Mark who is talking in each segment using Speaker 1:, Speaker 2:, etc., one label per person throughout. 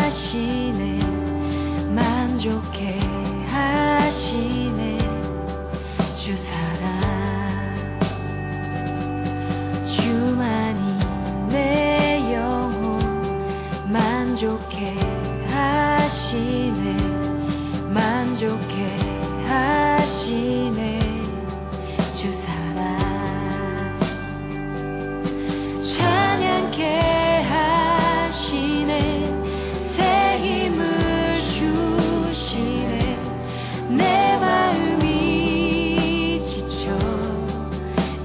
Speaker 1: 하시네 만족해 하시네 주 사랑 주만이 내 영혼 만족해 하시네 만족해 하시네 주 사랑 찬양케 하시네 새 힘을 주시네 내 마음이 지쳐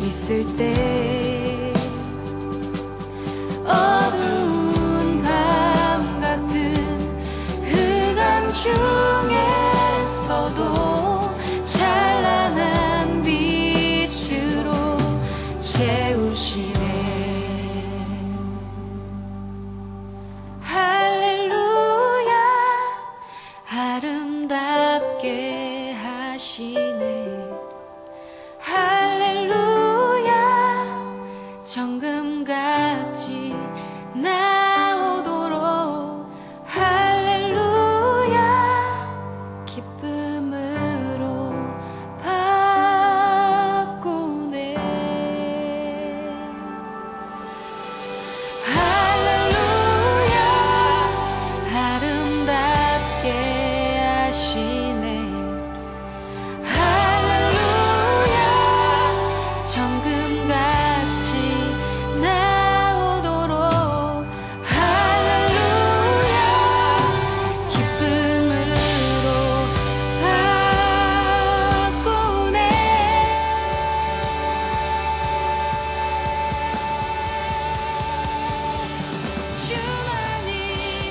Speaker 1: 있을 때 어두운 밤 같은 흑암 중에서도 찬란한 빛으로 채우시네 할렐루야 아름답게 하시네 할렐루야 정금같이 나오도록 할렐루야 기쁨으로 바꾸네 할렐루야 아름답게 하시네 할렐루야 정금같이 나오도록 할렐루야 기쁨으로 바꾸네 주만이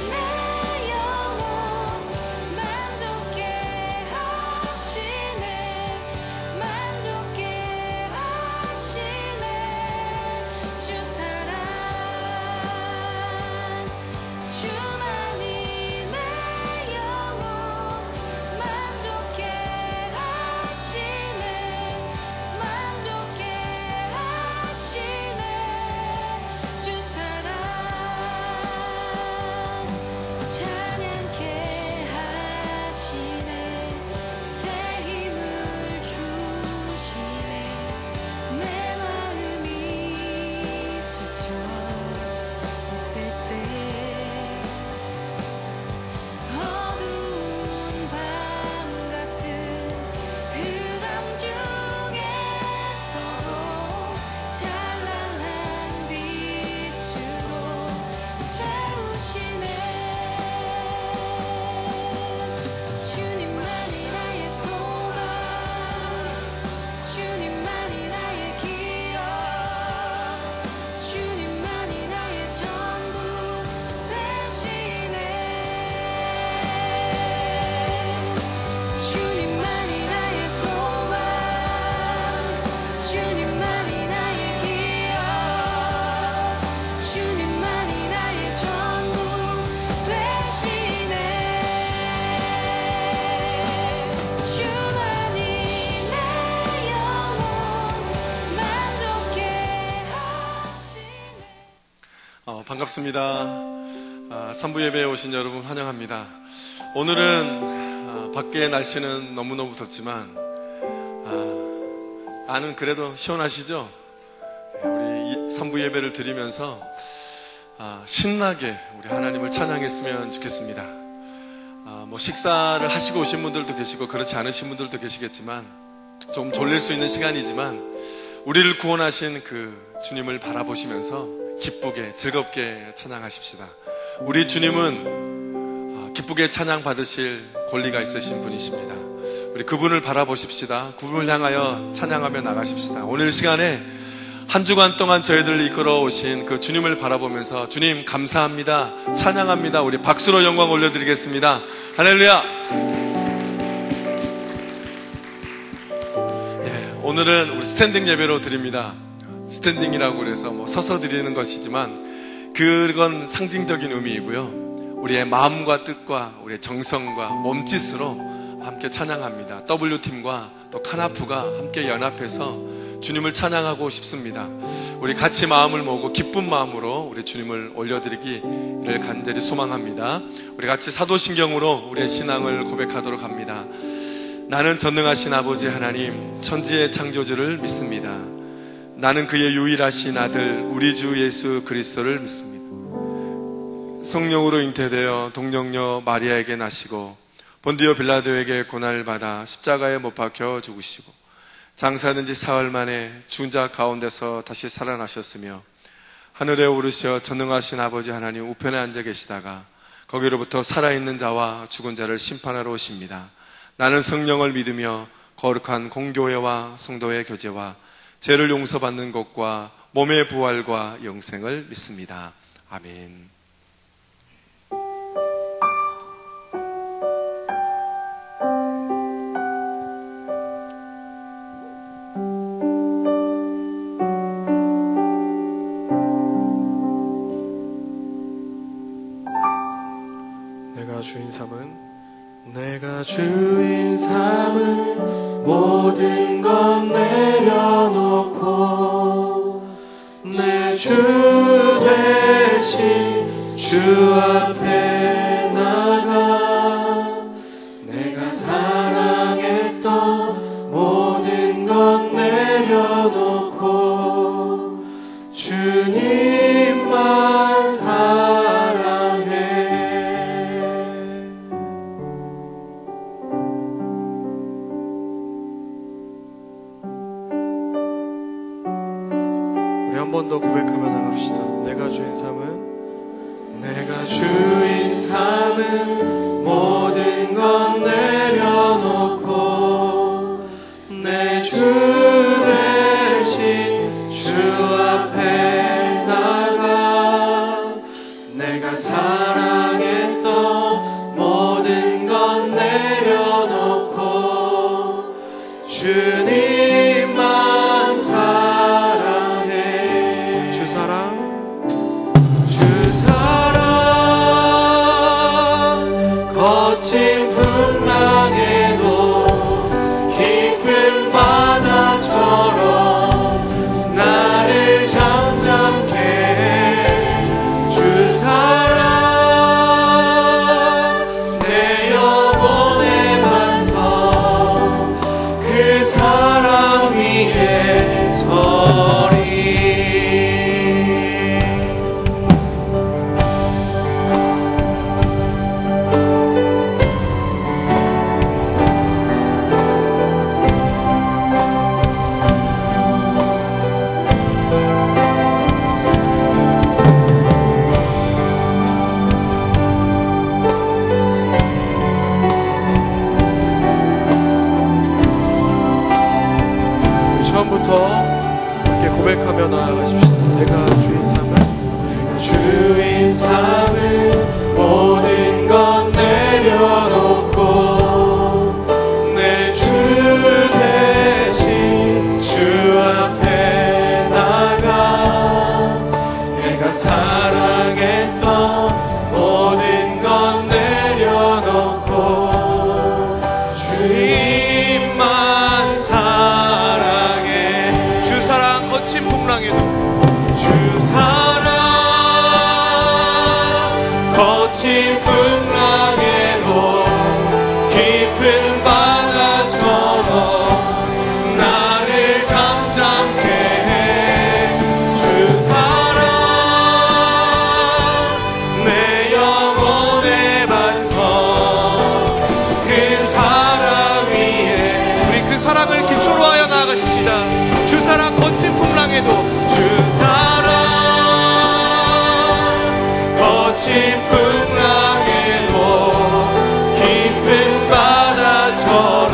Speaker 1: 내 영혼 만족해 하시네 만족해 하시네 주 사랑 주만이 내 영혼 만족해 하시네 만족해 하시네 주 사랑 찬양케 하시네 새 힘을 주시네 내 마음이 지쳐 있을 때 어두운 밤 같은 흑암 중에서도 찬란한 빛으로 채우시네 주님만이 나의 소망 주님만이 나의 기억 주님만이 나의 전부 되시네 주님만이 나의 소망 주님만이 나의 기억 주님만이 나의 전부 되시네 주만이 내 영혼 만족해 하시네
Speaker 2: 반갑습니다. 3부 예배에 오신 여러분 환영합니다. 오늘은 밖에 날씨는 너무너무 덥지만 안은 그래도 시원하시죠? 우리 3부 예배를 드리면서 신나게 우리 하나님을 찬양했으면 좋겠습니다. 뭐 식사를 하시고 오신 분들도 계시고 그렇지 않으신 분들도 계시겠지만 좀 졸릴 수 있는 시간이지만 우리를 구원하신 그 주님을 바라보시면서 기쁘게 즐겁게 찬양하십시다. 우리 주님은 기쁘게 찬양 받으실 권리가 있으신 분이십니다. 우리 그분을 바라보십시다. 그분을 향하여 찬양하며 나가십시다. 오늘 시간에 한 주간 동안 저희들을 이끌어 오신 그 주님을 바라보면서 주님 감사합니다, 찬양합니다. 우리 박수로 영광 올려드리겠습니다. 할렐루야. 오늘은 우리 스탠딩 예배로 드립니다. 스탠딩이라고 그래서 서서 드리는 것이지만 그건 상징적인 의미이고요. 우리의 마음과 뜻과 우리의 정성과 몸짓으로 함께 찬양합니다. W팀과 또 카나프가 함께 연합해서 주님을 찬양하고 싶습니다. 우리 같이 마음을 모으고 기쁜 마음으로 우리 주님을 올려드리기를 간절히 소망합니다. 우리 같이 사도신경으로 우리의 신앙을 고백하도록 합니다. 나는 전능하신 아버지 하나님, 천지의 창조주를 믿습니다. 나는 그의 유일하신 아들 우리 주 예수 그리스도를 믿습니다. 성령으로 잉태되어 동정녀 마리아에게 나시고 본디오 빌라도에게 고난을 받아 십자가에 못 박혀 죽으시고 장사된 지 사흘 만에 죽은 자 가운데서 다시 살아나셨으며 하늘에 오르셔 전능하신 아버지 하나님 우편에 앉아 계시다가 거기로부터 살아있는 자와 죽은 자를 심판하러 오십니다. 나는 성령을 믿으며 거룩한 공교회와 성도의 교제와 죄를 용서받는 것과 몸의 부활과 영생을 믿습니다. 아멘.
Speaker 3: 내가 주인 삼은 모든 것 내려놓고 내 주 대신 주 앞에 나가 내가 사랑했던 모든 것 내려놓고 주님만 사랑해. 한 번 더 고백하며 나갑시다. 내가 주인 삼은 모든 것 내려놓고 내 주 대신 주 앞에 나가 내가 사랑했던 모든 것 내려놓고 주님만 사랑해. 주 사랑 거친 풍랑에도 깊은 바다처럼 나를 잠잠케 해. 주 사랑 내 영혼의 반석 그 사랑 위에 서리. 처음부터 함께 고백하며 나아가십시다. 내가 주인 삼은 모든 것 내려놓고 내 주 대신 주 앞에 나가 내가 사랑했던 모든 것 내려놓고 주님만 사랑해. 주 사랑 거친 풍랑에도 주 사랑 거친 풍랑에도 깊은 바다처럼 나를 잠잠케 해. 주 사랑 내 영혼의 반석 그 사랑 위에 우리 그 사랑을 기초로 하여 나아가십시다. 주 사랑 거친 풍랑에도 주 사랑 거친 풍랑에도 깊은 바다처럼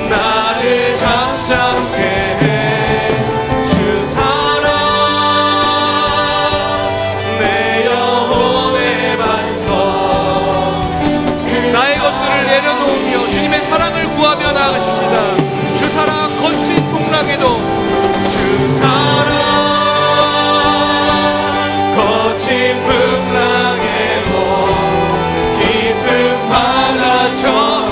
Speaker 3: 나를 잠잠케 해. 주 사랑 내 영혼의 반석 나의 것들을 내려놓으며 주님의 사랑을 구하며 나아가십시다. 주 사랑 거친 풍랑에도 주 사랑 거친 풍랑에도 깊은 바다처럼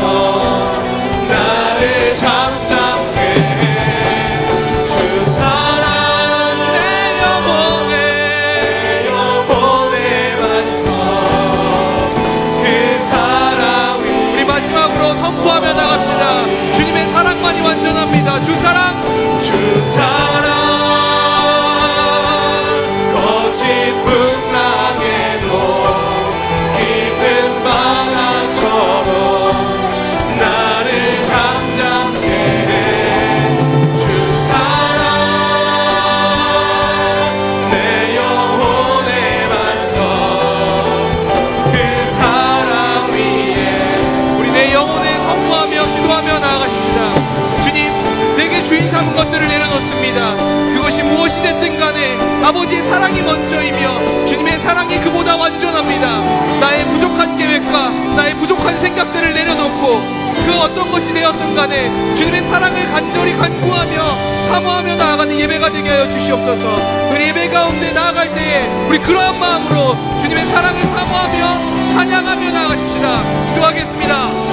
Speaker 3: 믿습니다. 그것이 무엇이 됐든 간에 아버지의 사랑이 먼저이며 주님의 사랑이 그보다 완전합니다. 나의 부족한 계획과 나의 부족한 생각들을 내려놓고 그 어떤 것이 되었든 간에 주님의 사랑을 간절히 간구하며 사모하며 나아가는 예배가 되게 하여 주시옵소서. 우리 예배 가운데 나아갈 때에 우리 그러한 마음으로 주님의 사랑을 사모하며 찬양하며 나아가십시다. 기도하겠습니다.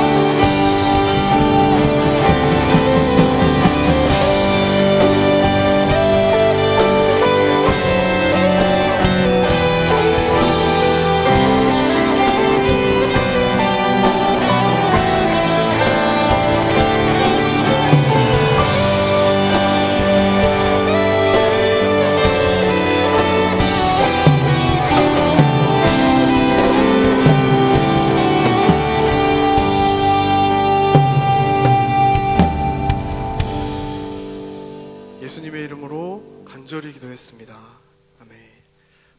Speaker 4: 예수님의 이름으로 간절히 기도했습니다. 아멘.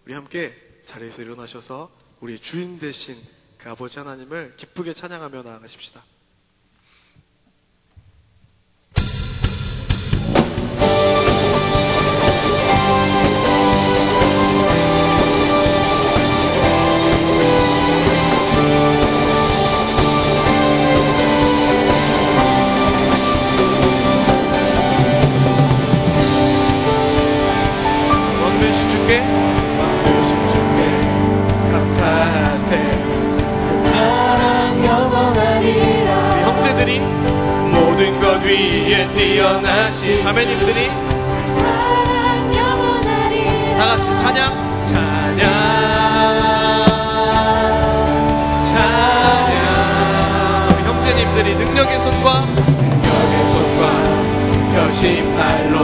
Speaker 4: 우리 함께 자리에서 일어나셔서 우리 주인 되신 그 아버지 하나님을 기쁘게 찬양하며 나아가십시다.
Speaker 3: 왕되신 주께 감사하세.
Speaker 1: 사랑 영원하리라.
Speaker 3: 우리 형제들이 모든 것 위에 뛰어나신 자매님들이
Speaker 1: 사랑 영원하리라.
Speaker 3: 다 같이 찬양 찬양 찬양. 우리 형제님들이 능력의 손과 표심팔로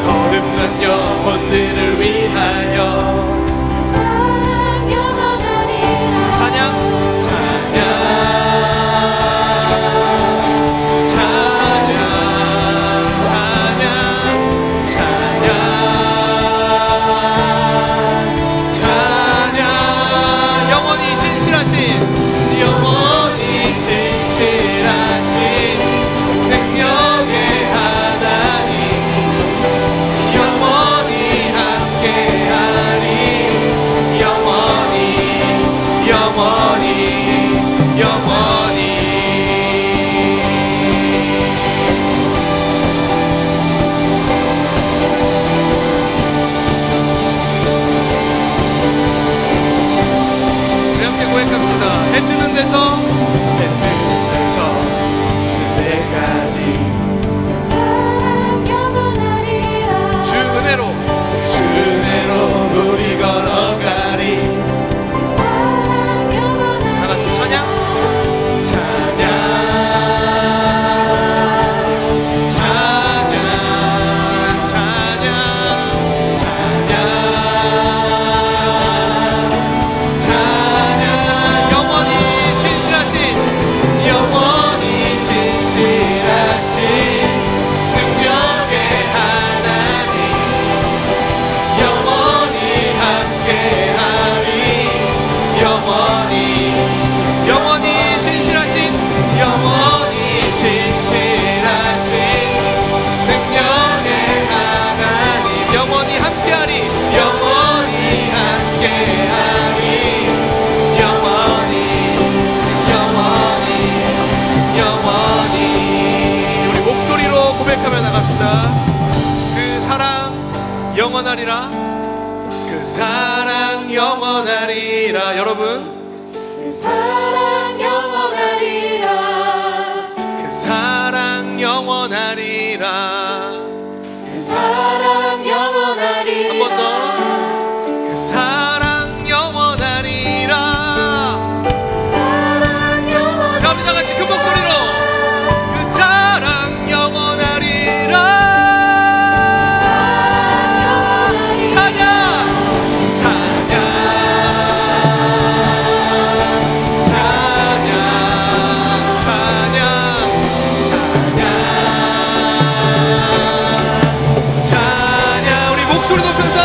Speaker 3: 거듭난 영혼들을 위하여
Speaker 1: 사랑 영원하리라.
Speaker 3: 찬양 찬양 찬양 찬양 찬양 찬양. 영원히 신실하신 영원히 신실하신 능력의 하나님 영원히 함께하리. 영원히 영원히 영원히. 우리 함께 고백합시다. 해 뜨는 데서 지는 때까지
Speaker 1: 사랑 영원하리라.
Speaker 3: 주 은혜로 우리 걸어가리.
Speaker 1: 사랑 영원하리라.
Speaker 3: 다 같이 찬양 찬양 찬양 찬양 찬양 찬양. 영원히 신실하신 능력의 하나님 영원히 함께하리. 영원히 신실하신 능력의 하나님 영원히 함께하리. 영원히 함께하리. 영원히 우리 목소리로 고백하며 나갑시다. 그 사랑 영원하리라. 그 사랑 영원하리라. 여러분
Speaker 1: 그 사랑 영원하리라.
Speaker 3: 그 사랑 영원하리라.
Speaker 1: 그 사랑 영원하리라.
Speaker 3: 한 번 더. 그 사랑 영원하리라.
Speaker 1: 사랑 영원하리라.
Speaker 3: 자, 우리 다 같이 큰 목소리로 그 사랑 영원하리라.
Speaker 1: 영원하리라.
Speaker 3: 찬양 찬양 찬양 찬양 찬양 찬양. 우리 목소리 높여서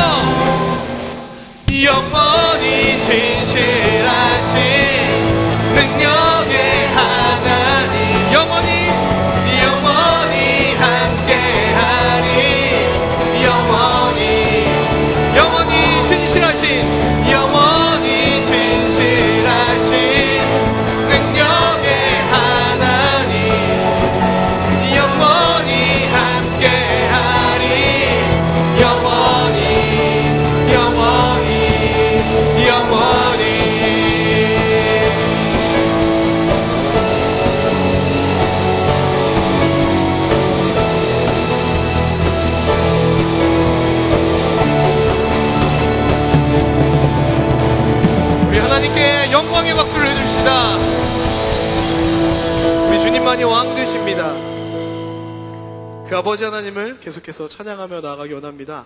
Speaker 4: 그분만이 왕 되십니다. 그 아버지 하나님을 계속해서 찬양하며 나아가기 원합니다.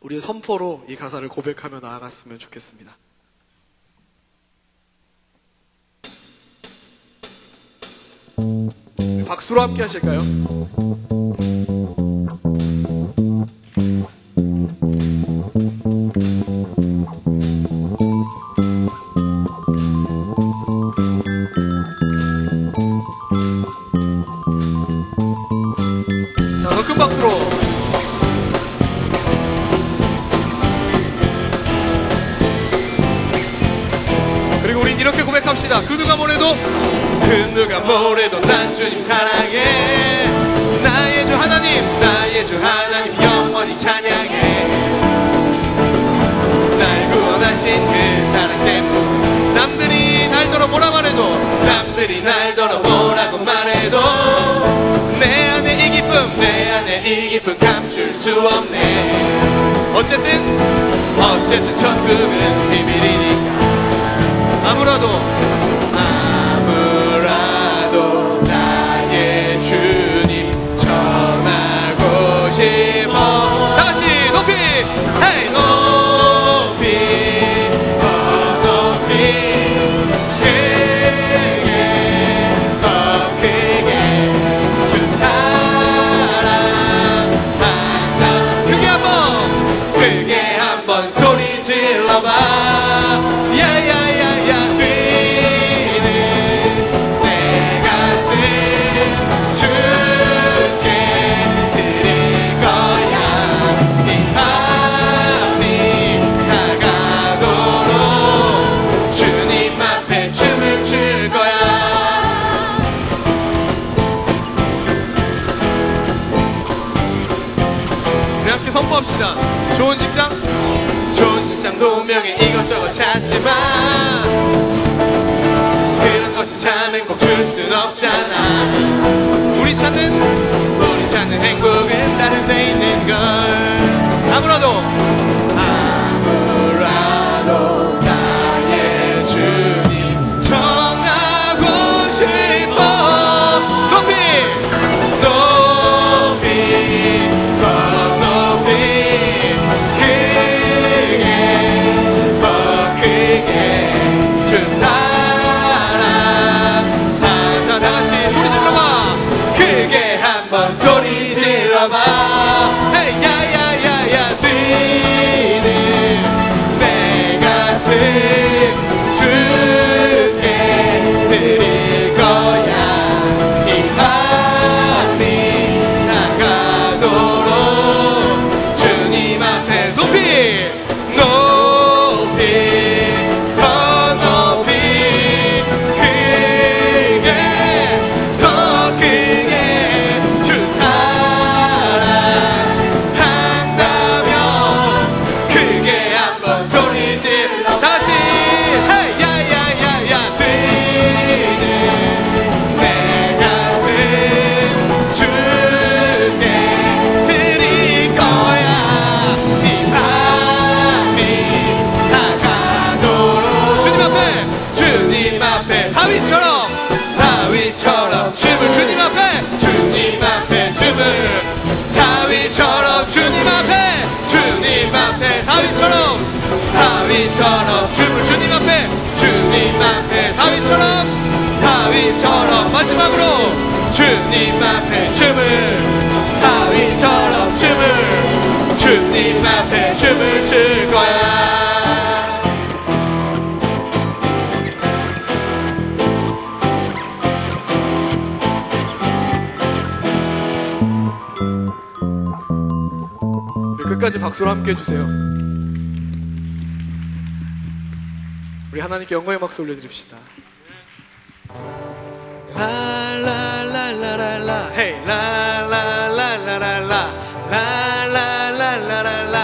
Speaker 4: 우리의 선포로 이 가사를 고백하며 나아갔으면 좋겠습니다. 박수로 함께 하실까요? 자, 더 큰 박수로. 그리고 우린 이렇게 고백합시다. 그 누가 뭐래도 난 주님 사랑해. 나의 주 하나님 영원히 찬양해. 날 구원하신 그 사랑 때문 남들이 날더러 뭐라 말해도 뭐라고 말해도 내 안에 이 기쁨 감출 수 없네. 어쨌든 천국은 비밀이니까 아무라도 나의 주님 전하고 싶어. 다같이 높이 헤이 높이 더 크게 주 사랑한다. 크게 한번 소리 질러봐. 야야야야 뛰는 내 가슴 주께 드릴 거야. 네 마음이 다가도록 주님 앞에 춤을 출 거야. 우리 함께 선포합시다. 좋은 직장 노명에 이것저것 찾지만 그런 것이 참 행복 줄 순 없잖아. 우리 찾는 행복은 다른 데 있는 걸. 아무라도 나의 주님 전하고 싶어. 높이 더 높이 크게 주 사랑하자. 다같이 소리 질러봐. 크게 한번 소리 질러봐. 헤이 야야야야 뛰는 내 가슴 주께 드릴 거야. 이 마음이 나가도록 주님 앞에 높이 더 높이 더 크게 주 사랑한다면 크게 한번 소리 질러. 다같이 헤이 야야야야 뛰는 내 가슴 주께 드릴 거야. 네 마음이 다가도록 주님 앞에 다윗처럼 춤을 주님 앞에 춤을 다윗처럼 주님 앞에 다윗처럼 춤을 주님 앞에 다윗처럼 마지막으로 주님 앞에 춤을 다윗처럼 주님 앞에 춤을 출 거야. 끝까지 박수로 함께 해주세요. 우리 하나님께 영광의 박수 올려드립시다. 라라라라라라 헤이 라라라라라라 라라라라라라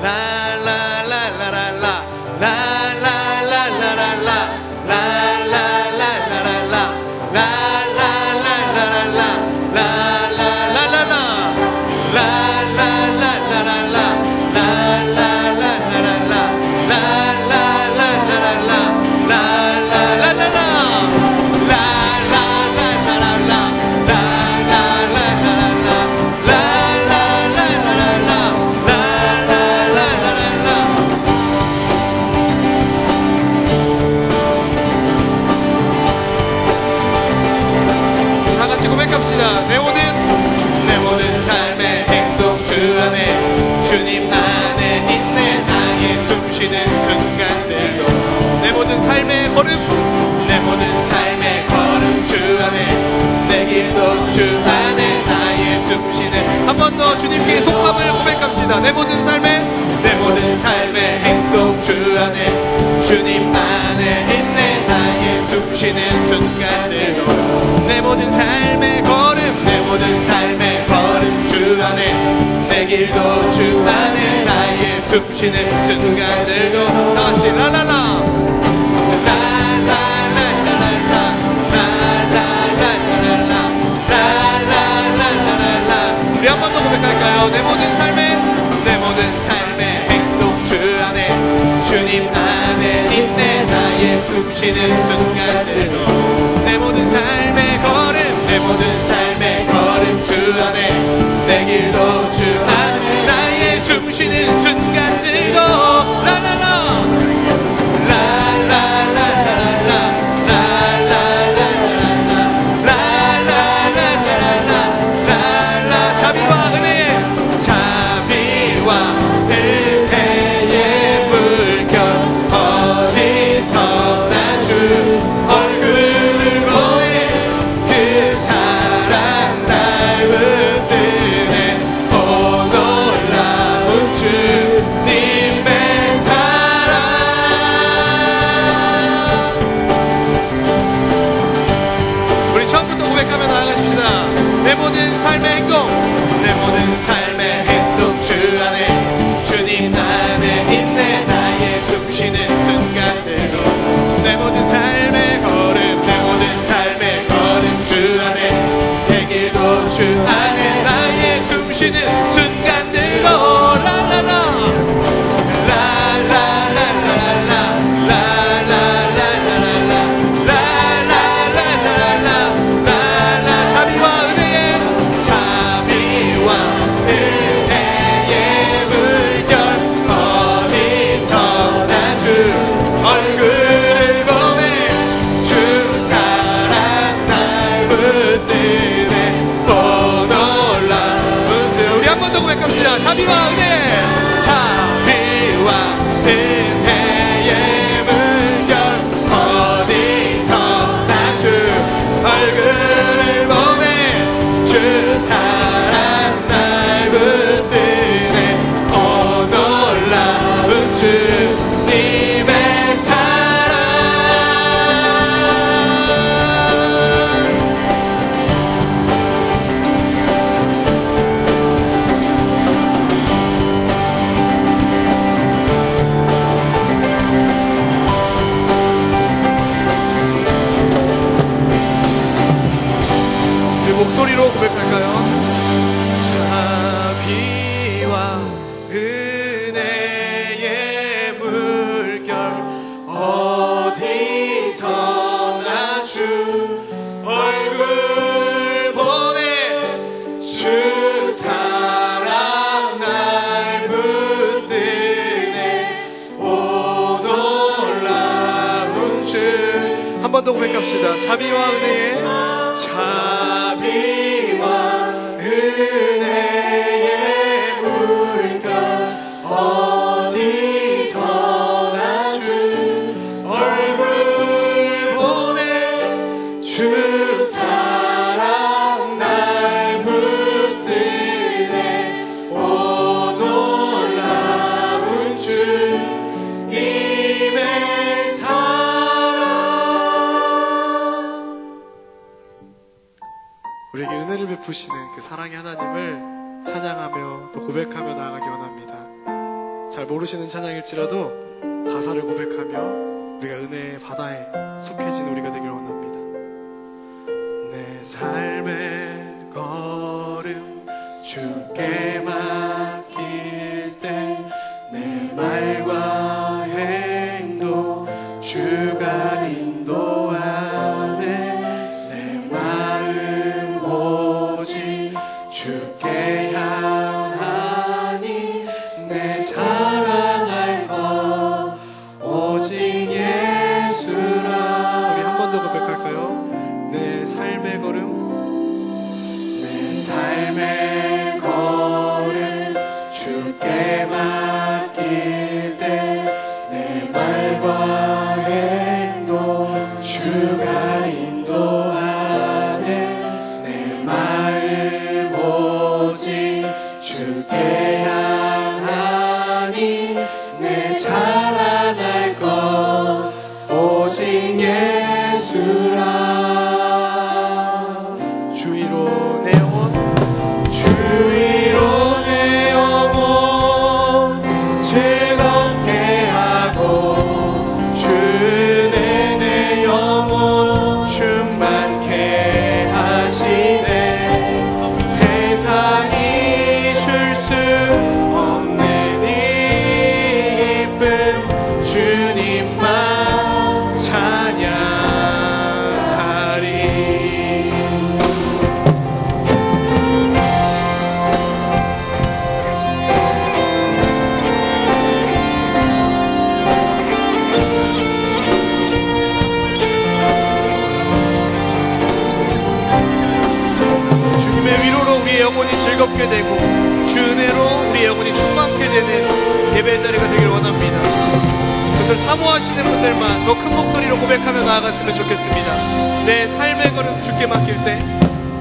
Speaker 4: 라라라라라라 라라라라라라 라라라라라라 라라라라라라
Speaker 3: 번 더 주님께 속함을 고백합시다. 내 모든 삶의 행동 주 안에 주님 안에 있네. 나의 숨쉬는 순간들도 내 모든 삶의 걸음 주 안에 내 길도 주 안에 나의 숨쉬는 순간들도 다시 라라라 우리 한 번 더 고백할까요? 내 모든 삶의 행동 주 안에 주님 안에 있네. 나의 숨쉬는 순간들도 내 모든 삶의 걸음 주 안에 내 길도 주 안에 나의 숨쉬는 순간들도 라라라 자비와 은혜의 물결 어디서나 주 얼굴을 보네. 주 사랑 날 붙드네. 오 놀라운 주님의 사랑. 목소리로 고백할까요? 자비와 은혜의 물결 어디서나 주 얼굴 보내. 주 사랑 날 붙드네. 오 놀라운 주. 한 번 더 고백합시다. 자비와 은혜의 물결 어디서나 주 얼굴 보내. 주 사랑 날 붙드네. 오 놀라운 주님의 사랑. 우리에게 은혜를 베푸시는 그 사랑의 하나님을 찬양하며 또 고백하며 나아가기 원합니다. 잘 모르시는 찬양일지라도 가사를 고백하며 우리가 은혜의 바다에 속해진 우리가 되길 원합니다. 내 삶의 걸음 주께 맡길 때 내 말과 행동 주가 인도하네. 내 마음 오직 주께 향하니 내 자랑할 것 오직 예수라. 우리 한 번 더 고백할까요? 내 삶의 걸음 주께 맡길 때 주님만 찬양하리. 주님의 위로로 우리의 영혼이 즐겁게 되고 주 은혜로 우리의 영혼이 충만케 되는 예배 자리가 되길 원합니다. 그것을 사모하시는 분들만 더 큰 목소리로 고백하며 나아갔으면 좋겠습니다. 내 삶의 걸음 주께 맡길 때,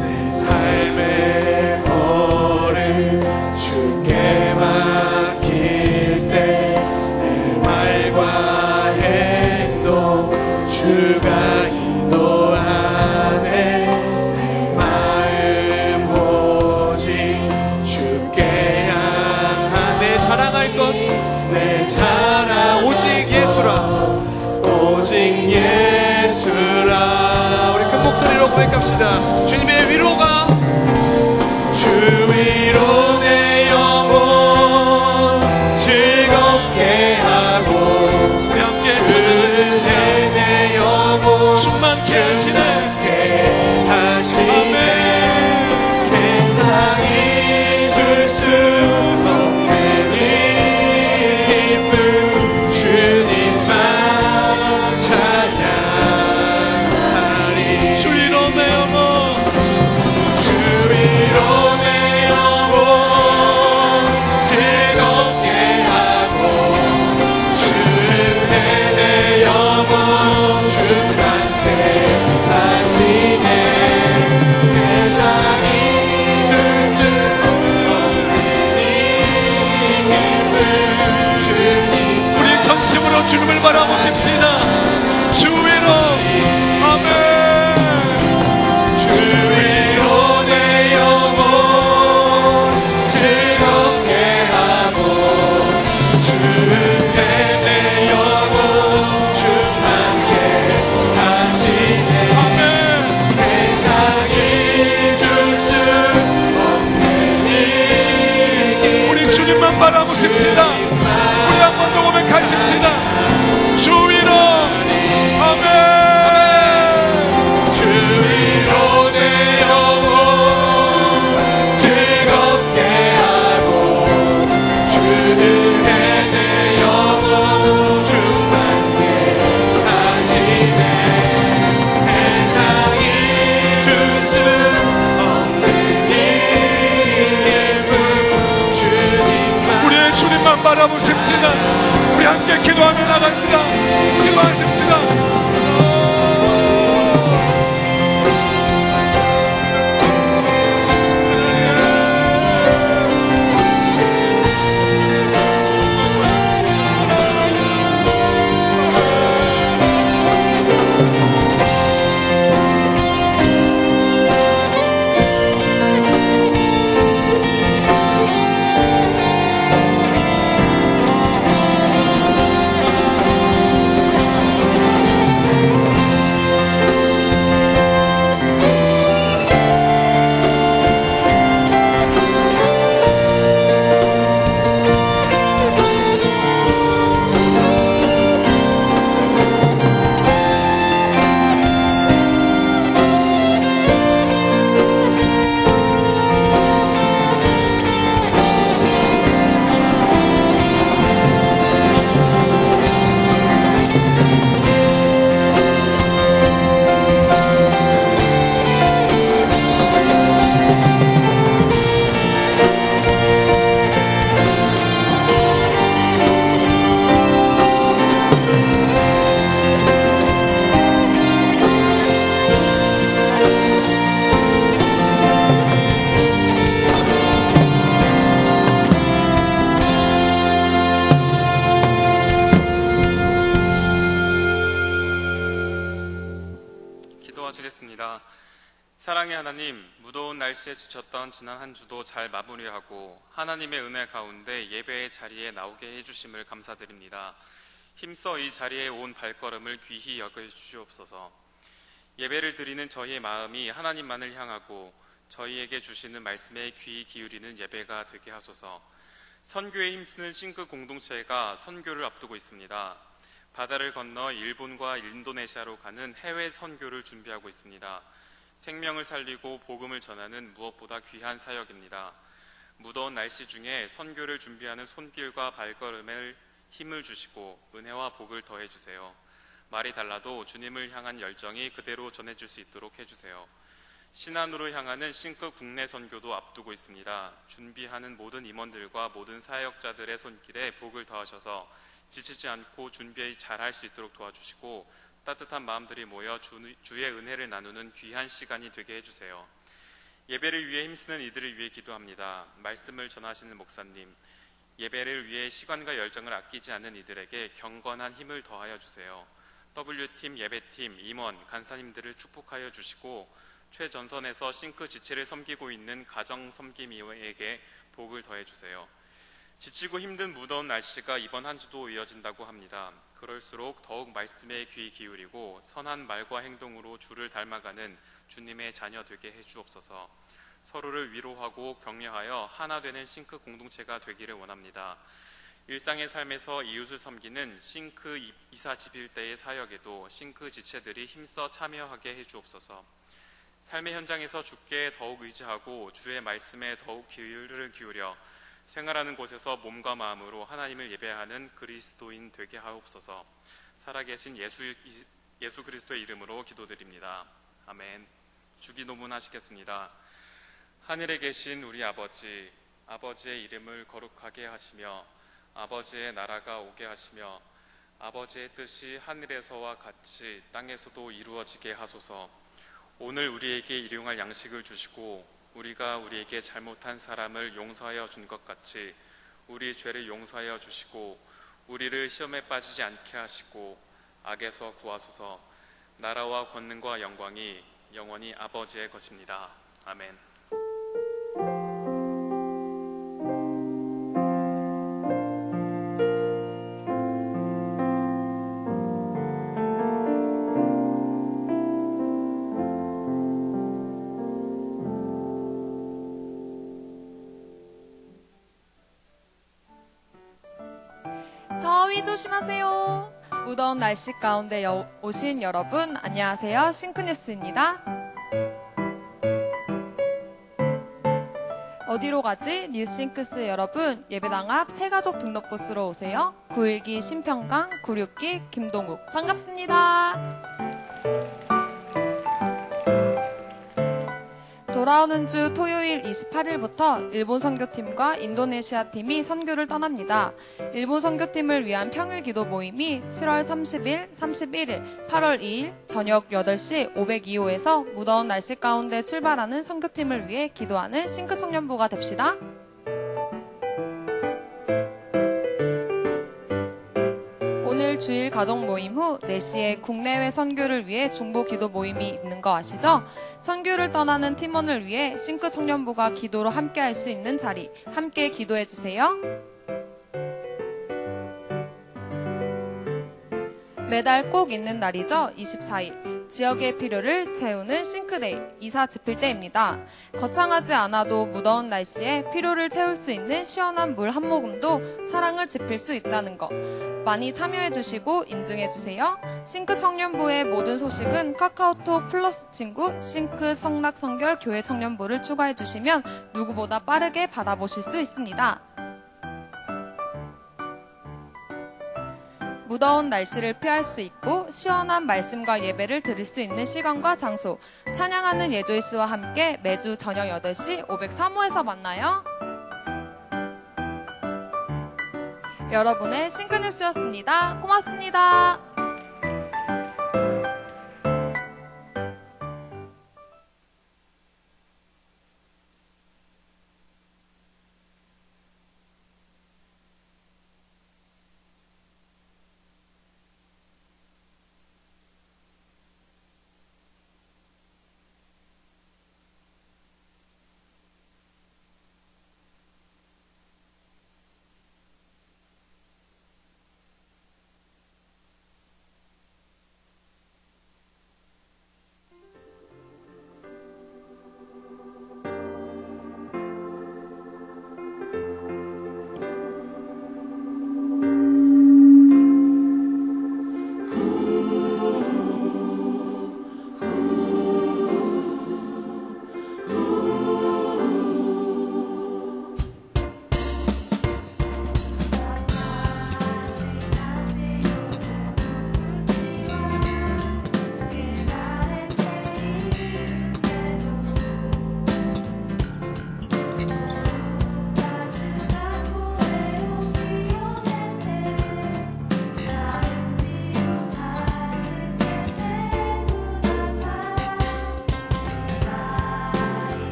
Speaker 3: 내 삶의 걸음 주께 맡길 때, 내 말과 행동 주가 인도하네. 내 마음 오직 주께 향한 내 자랑할 것, 내 자랑 오직 예수라, 오직 예수라. 우리 큰 목소리로 고백합시다. 주님의 위로가, 주 위로 내 영혼 즐겁게 하고,
Speaker 2: 우리 함께
Speaker 3: 주
Speaker 2: 찬양하십시다.
Speaker 3: 은혜 내 영혼
Speaker 2: 충만케 하시네.
Speaker 3: 충만케 하시네. 세상이 줄 수 없는 이 기쁨 주님만 찬양하리.
Speaker 2: 주 위로 내 영혼,
Speaker 3: 주 위로 내 영혼 즐겁게 하고, 주 은혜 내 영혼 충만케 하시네. 세상이 줄 수 없는 이 기쁨 주님.
Speaker 2: 우리 전심으로 주님을 바라보십시다. 주 위로, 아멘.
Speaker 3: 주 위로 내 영혼 즐겁게 하고, 주 은혜 내 영혼 충만케 하시네.
Speaker 2: 아멘.
Speaker 3: 세상이 줄 수 없는 이
Speaker 2: 우리 주님만 바라보십시다. 우리 한 번 더 고백하십시다. 주 위로, 아멘.
Speaker 3: 주 위로 내 영혼 즐겁게 하고, 주 은혜 내 영혼 충만케 하시네. 세상이 줄 수 없는 이 기쁨 주님만.
Speaker 2: 우리의 주님만 바라보십시다. 우리 함께 기도하며 나갑니다. 기도하십시다.
Speaker 5: 기도하시겠습니다. 사랑의 하나님, 무더운 날씨에 지쳤던 지난 한 주도 잘 마무리하고 하나님의 은혜 가운데 예배의 자리에 나오게 해주심을 감사드립니다. 힘써 이 자리에 온 발걸음을 귀히 여겨주시옵소서. 예배를 드리는 저희의 마음이 하나님만을 향하고 저희에게 주시는 말씀에 귀 기울이는 예배가 되게 하소서. 선교에 힘쓰는 싱크 공동체가 선교를 앞두고 있습니다. 바다를 건너 일본과 인도네시아로 가는 해외 선교를 준비하고 있습니다. 생명을 살리고 복음을 전하는 무엇보다 귀한 사역입니다. 무더운 날씨 중에 선교를 준비하는 손길과 발걸음을 힘을 주시고 은혜와 복을 더해 주세요. 말이 달라도 주님을 향한 열정이 그대로 전해질 수 있도록 해주세요. 신안으로 향하는 싱크 국내 선교도 앞두고 있습니다. 준비하는 모든 임원들과 모든 사역자들의 손길에 복을 더하셔서 지치지 않고 준비 잘할 수 있도록 도와주시고 따뜻한 마음들이 모여 주의 은혜를 나누는 귀한 시간이 되게 해주세요. 예배를 위해 힘쓰는 이들을 위해 기도합니다. 말씀을 전하시는 목사님, 예배를 위해 시간과 열정을 아끼지 않는 이들에게 경건한 힘을 더하여 주세요. W팀, 예배팀, 임원, 간사님들을 축복하여 주시고 최전선에서 싱크 지체를 섬기고 있는 가정 섬김이에게 복을 더해 주세요. 지치고 힘든 무더운 날씨가 이번 한 주도 이어진다고 합니다. 그럴수록 더욱 말씀에 귀 기울이고 선한 말과 행동으로 주를 닮아가는 주님의 자녀 되게 해주옵소서. 서로를 위로하고 격려하여 하나 되는 싱크 공동체가 되기를 원합니다. 일상의 삶에서 이웃을 섬기는 싱크 이사 집일대의 사역에도 싱크 지체들이 힘써 참여하게 해주옵소서. 삶의 현장에서 주께 더욱 의지하고 주의 말씀에 더욱 귀를 기울여 생활하는 곳에서 몸과 마음으로 하나님을 예배하는 그리스도인 되게 하옵소서. 살아계신 예수 그리스도의 이름으로 기도드립니다. 아멘. 주기도문 하시겠습니다. 하늘에 계신 우리 아버지, 아버지의 이름을 거룩하게 하시며 아버지의 나라가 오게 하시며 아버지의 뜻이 하늘에서와 같이 땅에서도 이루어지게 하소서. 오늘 우리에게 일용할 양식을 주시고 우리가 우리에게 잘못한 사람을 용서하여 준 것 같이 우리 죄를 용서하여 주시고 우리를 시험에 빠지지 않게 하시고 악에서 구하소서. 나라와 권능과 영광이 영원히 아버지의 것입니다. 아멘.
Speaker 6: 더위 조심하세요. 무더운 날씨 가운데 오신 여러분 안녕하세요. 싱크뉴스입니다. 어디로 가지? 뉴싱크스 여러분, 예배당 앞 새가족 등록 부스로 오세요. 912 신평강 962 김동욱 반갑습니다. 돌아오는 주 토요일 28일부터 일본 선교팀과 인도네시아 팀이 선교를 떠납니다. 일본 선교팀을 위한 평일 기도 모임이 7월 30일, 31일, 8월 2일 저녁 8시 502호에서 무더운 날씨 가운데 출발하는 선교팀을 위해 기도하는 싱크 청년부가 됩시다. 오늘 주일 가족 모임 후 4시에 국내외 선교를 위해 중보 기도 모임이 있는 거 아시죠? 선교를 떠나는 팀원을 위해 싱크 청년부가 기도로 함께 할 수 있는 자리, 함께 기도해 주세요. 매달 꼭 있는 날이죠. 24일. 지역의 필요를 채우는 싱크데이, 이사 지필 때입니다. 거창하지 않아도 무더운 날씨에 필요를 채울 수 있는 시원한 물 한 모금도 사랑을 지필 수 있다는 거. 많이 참여해주시고 인증해주세요. 싱크 청년부의 모든 소식은 카카오톡 플러스 친구 싱크 성락성결 교회 청년부를 추가해주시면 누구보다 빠르게 받아보실 수 있습니다. 무더운 날씨를 피할 수 있고 시원한 말씀과 예배를 드릴 수 있는 시간과 장소, 찬양하는 예조이스와 함께 매주 저녁 8시 503호에서 만나요. 여러분의 싱크뉴스였습니다. 고맙습니다.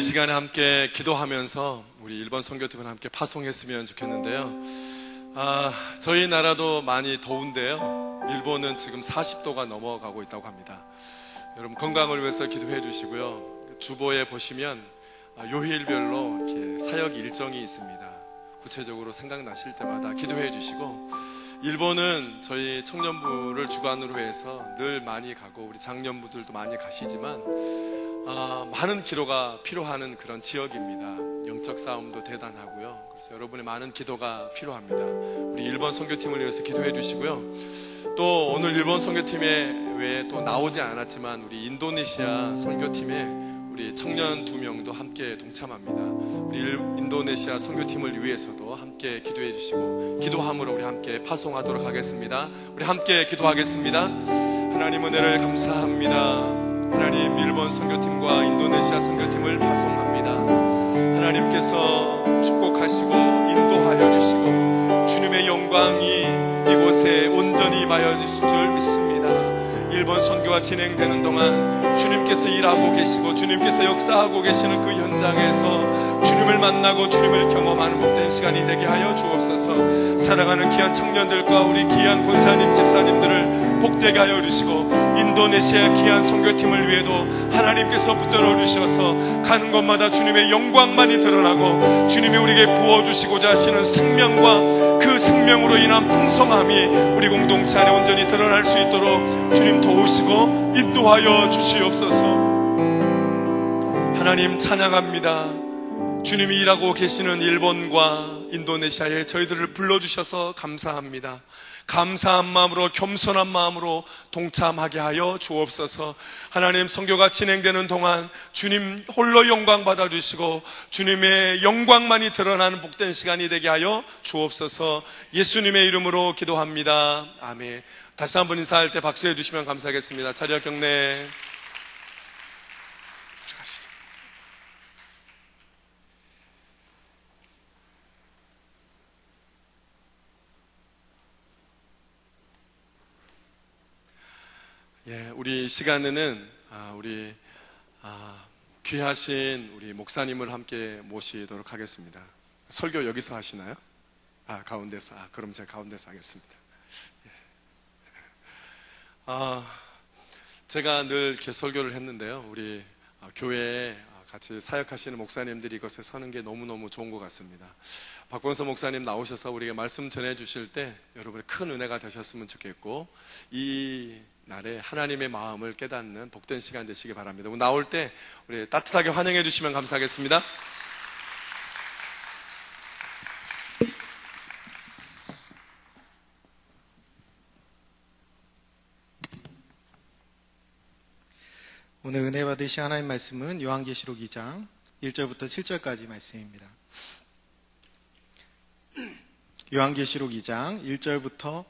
Speaker 2: 시간에 함께 기도하면서 우리 일본 선교팀을 함께 파송했으면 좋겠는데요. 저희 나라도 많이 더운데요. 일본은 지금 40도가 넘어가고 있다고 합니다. 여러분 건강을 위해서 기도해 주시고요. 주보에 보시면 요일별로 이렇게 사역 일정이 있습니다. 구체적으로 생각나실 때마다 기도해 주시고, 일본은 저희 청년부를 주관으로 해서 늘 많이 가고 우리 장년부들도 많이 가시지만 많은 기도가 필요한 그런 지역입니다. 영적 싸움도 대단하고요. 그래서 여러분의 많은 기도가 필요합니다. 우리 일본 선교팀을 위해서 기도해 주시고요. 또 오늘 일본 선교팀에 외에 또 나오지 않았지만 우리 인도네시아 선교팀에 우리 청년 2명도 함께 동참합니다. 우리 인도네시아 선교팀을 위해서도 함께 기도해 주시고, 기도함으로 우리 함께 파송하도록 하겠습니다. 우리 함께 기도하겠습니다. 하나님 은혜를 감사합니다. 하나님, 일본 선교팀과 인도네시아 선교팀을 파송합니다. 하나님께서 축복하시고 인도하여 주시고 주님의 영광이 이곳에 온전히 임하여 주실 줄 믿습니다. 일본 선교가 진행되는 동안 주님께서 일하고 계시고 주님께서 역사하고 계시는 그 현장에서 주님을 만나고 주님을 경험하는 복된 시간이 되게 하여 주옵소서. 사랑하는 귀한 청년들과 우리 귀한 권사님, 집사님들을 복되게 하여 주시고, 인도네시아 귀한 선교팀을 위해도 하나님께서 붙들어 주셔서 가는 곳마다 주님의 영광만이 드러나고 주님이 우리에게 부어주시고자 하시는 생명과 그 생명으로 인한 풍성함이 우리 공동체 안에 온전히 드러날 수 있도록 주님 도우시고 인도하여 주시옵소서. 하나님 찬양합니다. 주님이 일하고 계시는 일본과 인도네시아에 저희들을 불러주셔서 감사합니다. 감사한 마음으로, 겸손한 마음으로 동참하게 하여 주옵소서. 하나님, 선교가 진행되는 동안 주님 홀로 영광 받아주시고 주님의 영광만이 드러나는 복된 시간이 되게 하여 주옵소서. 예수님의 이름으로 기도합니다. 아멘. 다시 한번 인사할 때 박수해 주시면 감사하겠습니다. 자리와 경례. 들어가시죠. 예, 우리 시간에는 우리 귀하신 우리 목사님을 함께 모시도록 하겠습니다. 설교 여기서 하시나요? 가운데서. 그럼 제가 가운데서 하겠습니다. 제가 늘 이렇게 설교를 했는데요. 우리 교회에 같이 사역하시는 목사님들이 이것에 서는 게 너무너무 좋은 것 같습니다. 박권서 목사님 나오셔서 우리에게 말씀 전해 주실 때 여러분의 큰 은혜가 되셨으면 좋겠고, 이 날에 하나님의 마음을 깨닫는 복된 시간 되시기 바랍니다. 나올 때 우리 따뜻하게 환영해 주시면 감사하겠습니다.
Speaker 7: 오늘 은혜 받으신 하나님 말씀은 요한계시록 2장 1절부터 7절까지 말씀입니다. 요한계시록 2장 1절부터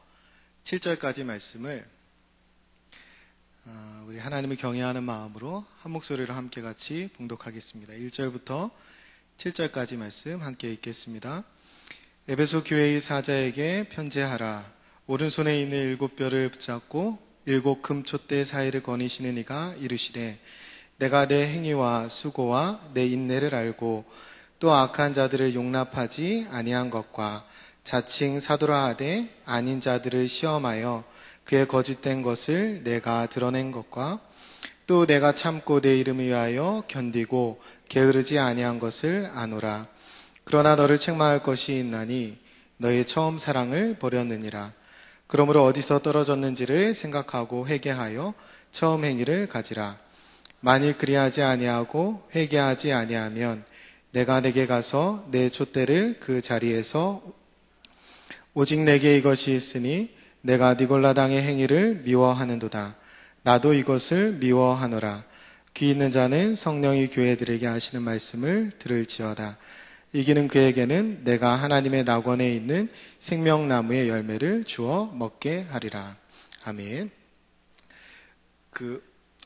Speaker 7: 7절까지 말씀을 우리 하나님을 경외하는 마음으로 한 목소리로 함께 같이 봉독하겠습니다. 1절부터 7절까지 말씀 함께 읽겠습니다. 에베소 교회의 사자에게 편지하라. 오른손에 있는 7뼈를 붙잡고 7 금촛대 사이를 거니시는 이가 이르시되, 내가 내 행위와 수고와 내 인내를 알고 또 악한 자들을 용납하지 아니한 것과 자칭 사도라 하되 아닌 자들을 시험하여 그의 거짓된 것을 내가 드러낸 것과 또 내가 참고 내 이름을 위하여 견디고 게으르지 아니한 것을 아노라. 그러나 너를 책망할 것이 있나니 너의 처음 사랑을 버렸느니라. 그러므로 어디서 떨어졌는지를 생각하고 회개하여 처음 행위를 가지라. 만일 그리하지 아니하고 회개하지 아니하면 내가 내게 가서 내 촛대를 그 자리에서 오직 내게 이것이 있으니 내가 니골라당의 행위를 미워하는도다. 나도 이것을 미워하노라. 귀 있는 자는 성령이 교회들에게 하시는 말씀을 들을지어다. 이기는 그에게는 내가 하나님의 낙원에 있는 생명나무의 열매를 주어 먹게 하리라. 아멘.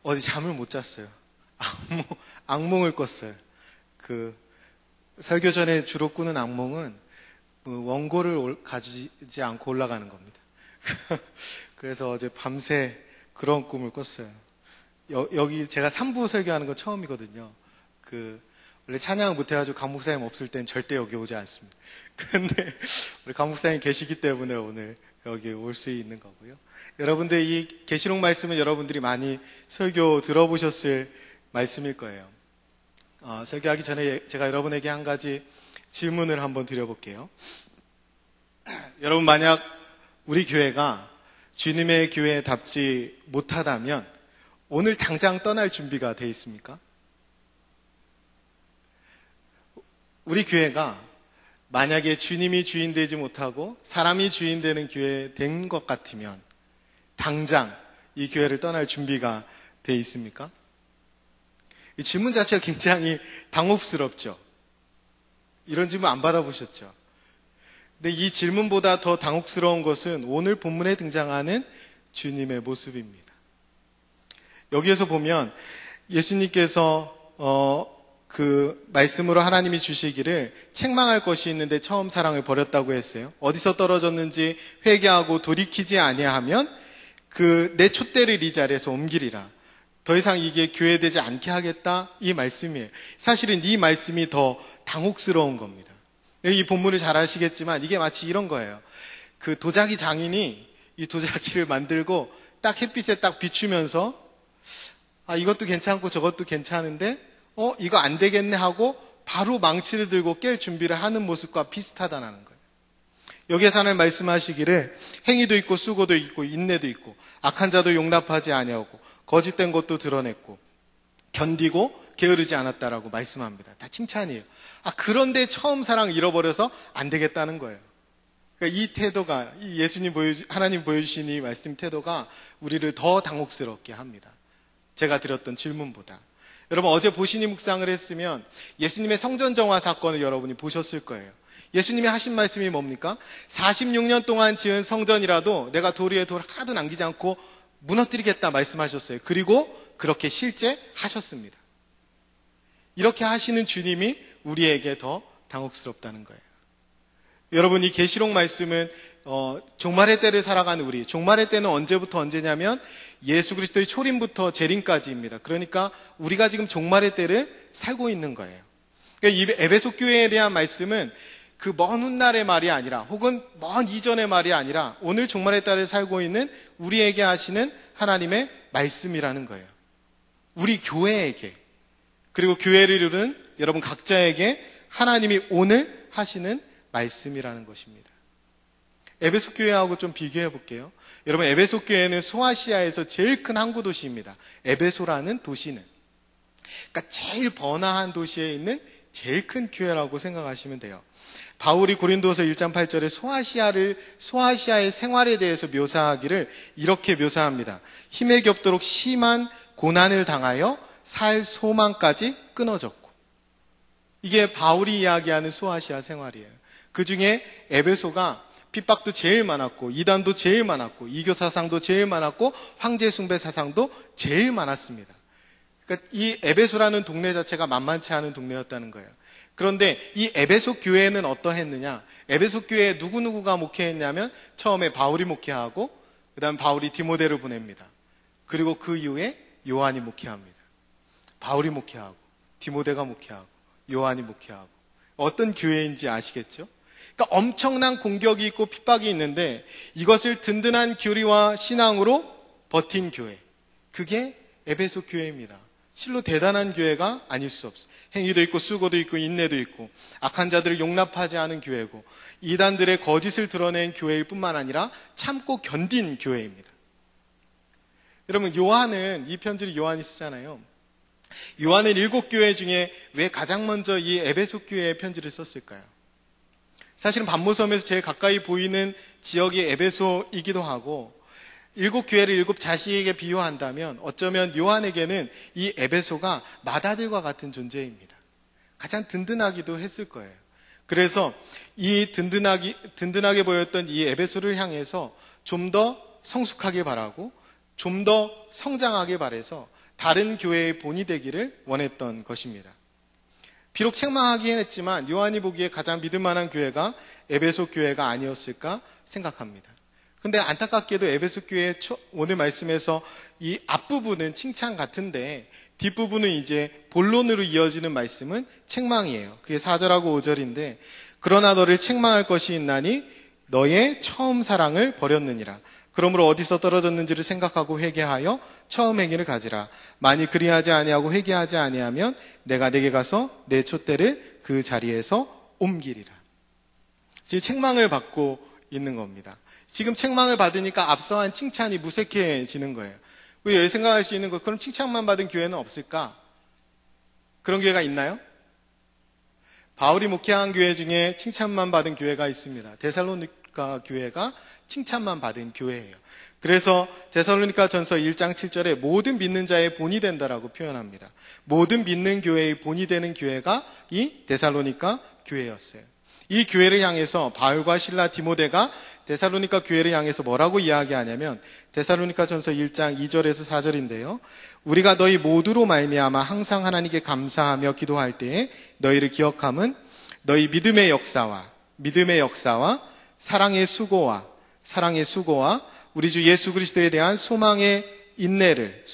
Speaker 7: 어제 잠을 못 잤어요. 악몽을 꿨어요. 설교 전에 주로 꾸는 악몽은 원고를 가지지 않고 올라가는 겁니다. 그래서 어제 밤새 그런 꿈을 꿨어요. 여기 제가 3부 설교하는 거 처음이거든요. 원래 찬양 못해가지고 강 목사님 없을 땐 절대 여기 오지 않습니다. 근데 우리 강 목사님 계시기 때문에 오늘 여기 올 수 있는 거고요. 여러분들 이 계시록 말씀은 여러분들이 많이 설교 들어보셨을 말씀일 거예요. 설교하기 전에 제가 여러분에게 한 가지 질문을 한번 드려볼게요. 여러분, 만약 우리 교회가 주님의 교회답지 못하다면 오늘 당장 떠날 준비가 돼 있습니까? 우리 교회가 만약에 주님이 주인 되지 못하고 사람이 주인 되는 교회 된 것 같으면 당장 이 교회를 떠날 준비가 돼 있습니까? 이 질문 자체가 굉장히 당혹스럽죠. 이런 질문 안 받아보셨죠? 근데 이 질문보다 더 당혹스러운 것은 오늘 본문에 등장하는 주님의 모습입니다. 여기에서 보면 예수님께서 그 말씀으로 하나님이 주시기를 책망할 것이 있는데 처음 사랑을 버렸다고 했어요. 어디서 떨어졌는지 회개하고 돌이키지 아니하면 그 내 촛대를 이 자리에서 옮기리라. 더 이상 이게 교회되지 않게 하겠다, 이 말씀이에요. 사실은 이 말씀이 더 당혹스러운 겁니다. 이 본문을 잘 아시겠지만 이게 마치 이런 거예요. 그 도자기 장인이 이 도자기를 만들고 딱 햇빛에 딱 비추면서 이것도 괜찮고 저것도 괜찮은데 이거 안 되겠네 하고 바로 망치를 들고 깰 준비를 하는 모습과 비슷하다는 거예요. 여기에서 하나님 말씀하시기를 행위도 있고 수고도 있고 인내도 있고 악한 자도 용납하지 아니하고 거짓된 것도 드러냈고 견디고 게으르지 않았다라고 말씀합니다. 다 칭찬이에요. 그런데 처음 사랑 잃어버려서 안 되겠다는 거예요. 그러니까 이 태도가, 이 하나님 보여주신 이 말씀 태도가 우리를 더 당혹스럽게 합니다. 제가 드렸던 질문보다. 여러분, 어제 보신이 묵상을 했으면 예수님의 성전 정화 사건을 여러분이 보셨을 거예요. 예수님이 하신 말씀이 뭡니까? 46년 동안 지은 성전이라도 내가 돌 위에 돌 하나도 남기지 않고 무너뜨리겠다 말씀하셨어요. 그리고 그렇게 실제 하셨습니다. 이렇게 하시는 주님이 우리에게 더 당혹스럽다는 거예요. 여러분, 이 계시록 말씀은 종말의 때를 살아가는 우리, 종말의 때는 언제부터 언제냐면 예수 그리스도의 초림부터 재림까지입니다. 그러니까 우리가 지금 종말의 때를 살고 있는 거예요. 그러니까 이 에베소 교회에 대한 말씀은 그 먼 훗날의 말이 아니라, 혹은 먼 이전의 말이 아니라 오늘 종말의 때를 살고 있는 우리에게 하시는 하나님의 말씀이라는 거예요. 우리 교회에게, 그리고 교회를 이루는 여러분 각자에게 하나님이 오늘 하시는 말씀이라는 것입니다. 에베소 교회하고 좀 비교해 볼게요. 여러분, 에베소 교회는 소아시아에서 제일 큰 항구 도시입니다. 에베소라는 도시는, 그러니까 제일 번화한 도시에 있는 제일 큰 교회라고 생각하시면 돼요. 바울이 고린도서 1장 8절에 소아시아의 생활에 대해서 묘사하기를 이렇게 묘사합니다. 힘에 겹도록 심한 고난을 당하여 살 소망까지 끊어졌고. 이게 바울이 이야기하는 소아시아 생활이에요. 그 중에 에베소가 핍박도 제일 많았고, 이단도 제일 많았고, 이교 사상도 제일 많았고, 황제 숭배 사상도 제일 많았습니다. 그러니까 이 에베소라는 동네 자체가 만만치 않은 동네였다는 거예요. 그런데 이 에베소 교회는 어떠했느냐? 에베소 교회에 누구누구가 목회했냐면 처음에 바울이 목회하고, 그 다음 바울이 디모데를 보냅니다. 그리고 그 이후에 요한이 목회합니다. 바울이 목회하고, 디모데가 목회하고, 요한이 목회하고. 어떤 교회인지 아시겠죠? 그러니까 엄청난 공격이 있고 핍박이 있는데 이것을 든든한 교리와 신앙으로 버틴 교회, 그게 에베소 교회입니다. 실로 대단한 교회가 아닐 수 없어요. 행위도 있고 수고도 있고 인내도 있고 악한 자들을 용납하지 않은 교회고, 이단들의 거짓을 드러낸 교회일 뿐만 아니라 참고 견딘 교회입니다. 여러분, 요한은, 이 편지를 요한이 쓰잖아요. 요한은 7교회 중에 왜 가장 먼저 이 에베소 교회에 편지를 썼을까요? 사실은 반모섬에서 제일 가까이 보이는 지역이 에베소이기도 하고, 7교회를 7자식에게 비유한다면 어쩌면 요한에게는 이 에베소가 맏아들과 같은 존재입니다. 가장 든든하기도 했을 거예요. 그래서 이 든든하게 보였던 이 에베소를 향해서 좀 더 성숙하게 바라고 좀 더 성장하게 바라서 다른 교회의 본이 되기를 원했던 것입니다. 비록 책망하긴 했지만 요한이 보기에 가장 믿을 만한 교회가 에베소 교회가 아니었을까 생각합니다. 근데 안타깝게도 에베소 교회 오늘 말씀에서 이 앞부분은 칭찬 같은데 뒷부분은 이제 본론으로 이어지는 말씀은 책망이에요. 그게 4절하고 5절인데, 그러나 너를 책망할 것이 있나니 너의 처음 사랑을 버렸느니라. 그러므로 어디서 떨어졌는지를 생각하고 회개하여 처음 행위를 가지라. 만일 그리하지 아니하고 회개하지 아니하면 내가 내게 가서 내 촛대를 그 자리에서 옮기리라. 지금 책망을 받고 있는 겁니다. 지금 책망을 받으니까 앞서한 칭찬이 무색해지는 거예요. 왜 생각할 수 있는 거, 그럼 칭찬만 받은 교회는 없을까? 그런 교회가 있나요? 바울이 목회한 교회 중에 칭찬만 받은 교회가 있습니다. 데살로니가 교회가 칭찬만 받은 교회예요. 그래서 데살로니가 전서 1장 7절에 모든 믿는 자의 본이 된다라고 표현합니다. 모든 믿는 교회의 본이 되는 교회가 이 데살로니가 교회였어요. 이 교회를 향해서 바울과 실라, 디모데가 데살로니가 교회를 향해서 뭐라고 이야기하냐면, 데살로니가 전서 1장 2절에서 4절인데요. 우리가 너희 모두로 말미암아 항상 하나님께 감사하며 기도할 때에 너희를 기억함은 너희 믿음의 역사와 사랑의 수고와 우리 주 예수 그리스도에 대한 소망의 인내를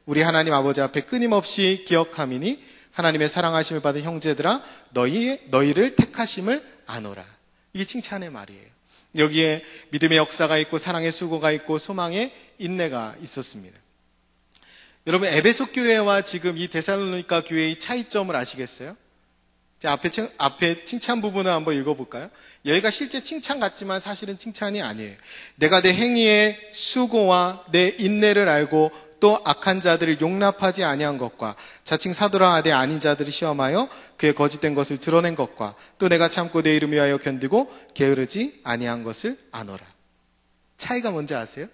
Speaker 7: 우리 하나님 아버지 앞에 끊임없이 기억함이니 하나님의 사랑하심을 받은 형제들아 너희를 택하심을 아노라. 이게 칭찬의 말이에요. 여기에 믿음의 역사가 있고 사랑의 수고가 있고 소망의 인내가 있었습니다. 여러분, 에베소 교회와 지금 이 데살로니가 교회의 차이점을 아시겠어요? 자, 앞에 칭찬 부분을 한번 읽어볼까요? 여기가 실제 칭찬 같지만 사실은 칭찬이 아니에요. 내가 내 행위의 수고와 내 인내를 알고 또 악한 자들을 용납하지 아니한 것과 자칭 사도라 하되 아닌 자들을 시험하여 그의 거짓된 것을 드러낸 것과 또 내가 참고 내 이름 위하여 견디고 게으르지 아니한 것을 아노라. 차이가 뭔지 아세요?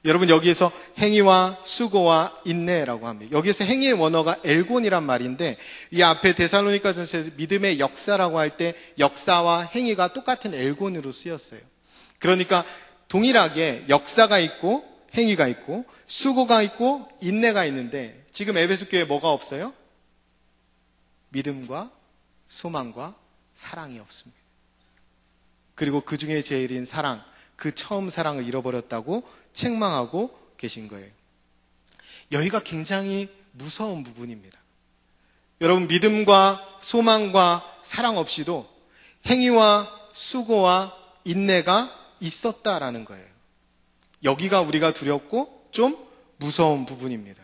Speaker 7: 여러분, 여기에서 행위와 수고와 인내라고 합니다. 여기에서 행위의 원어가 엘곤이란 말인데, 이 앞에 데살로니가 전서에서 믿음의 역사라고 할 때 역사와 행위가 똑같은 엘곤으로 쓰였어요. 그러니까 동일하게 역사가 있고 행위가 있고 수고가 있고 인내가 있는데, 지금 에베소 교회에 뭐가 없어요? 믿음과 소망과 사랑이 없습니다. 그리고 그 중에 제일인 사랑, 그 처음 사랑을 잃어버렸다고 책망하고 계신 거예요. 여기가 굉장히 무서운 부분입니다. 여러분, 믿음과 소망과 사랑 없이도 행위와 수고와 인내가 있었다라는 거예요. 여기가 우리가 두렵고 좀 무서운 부분입니다.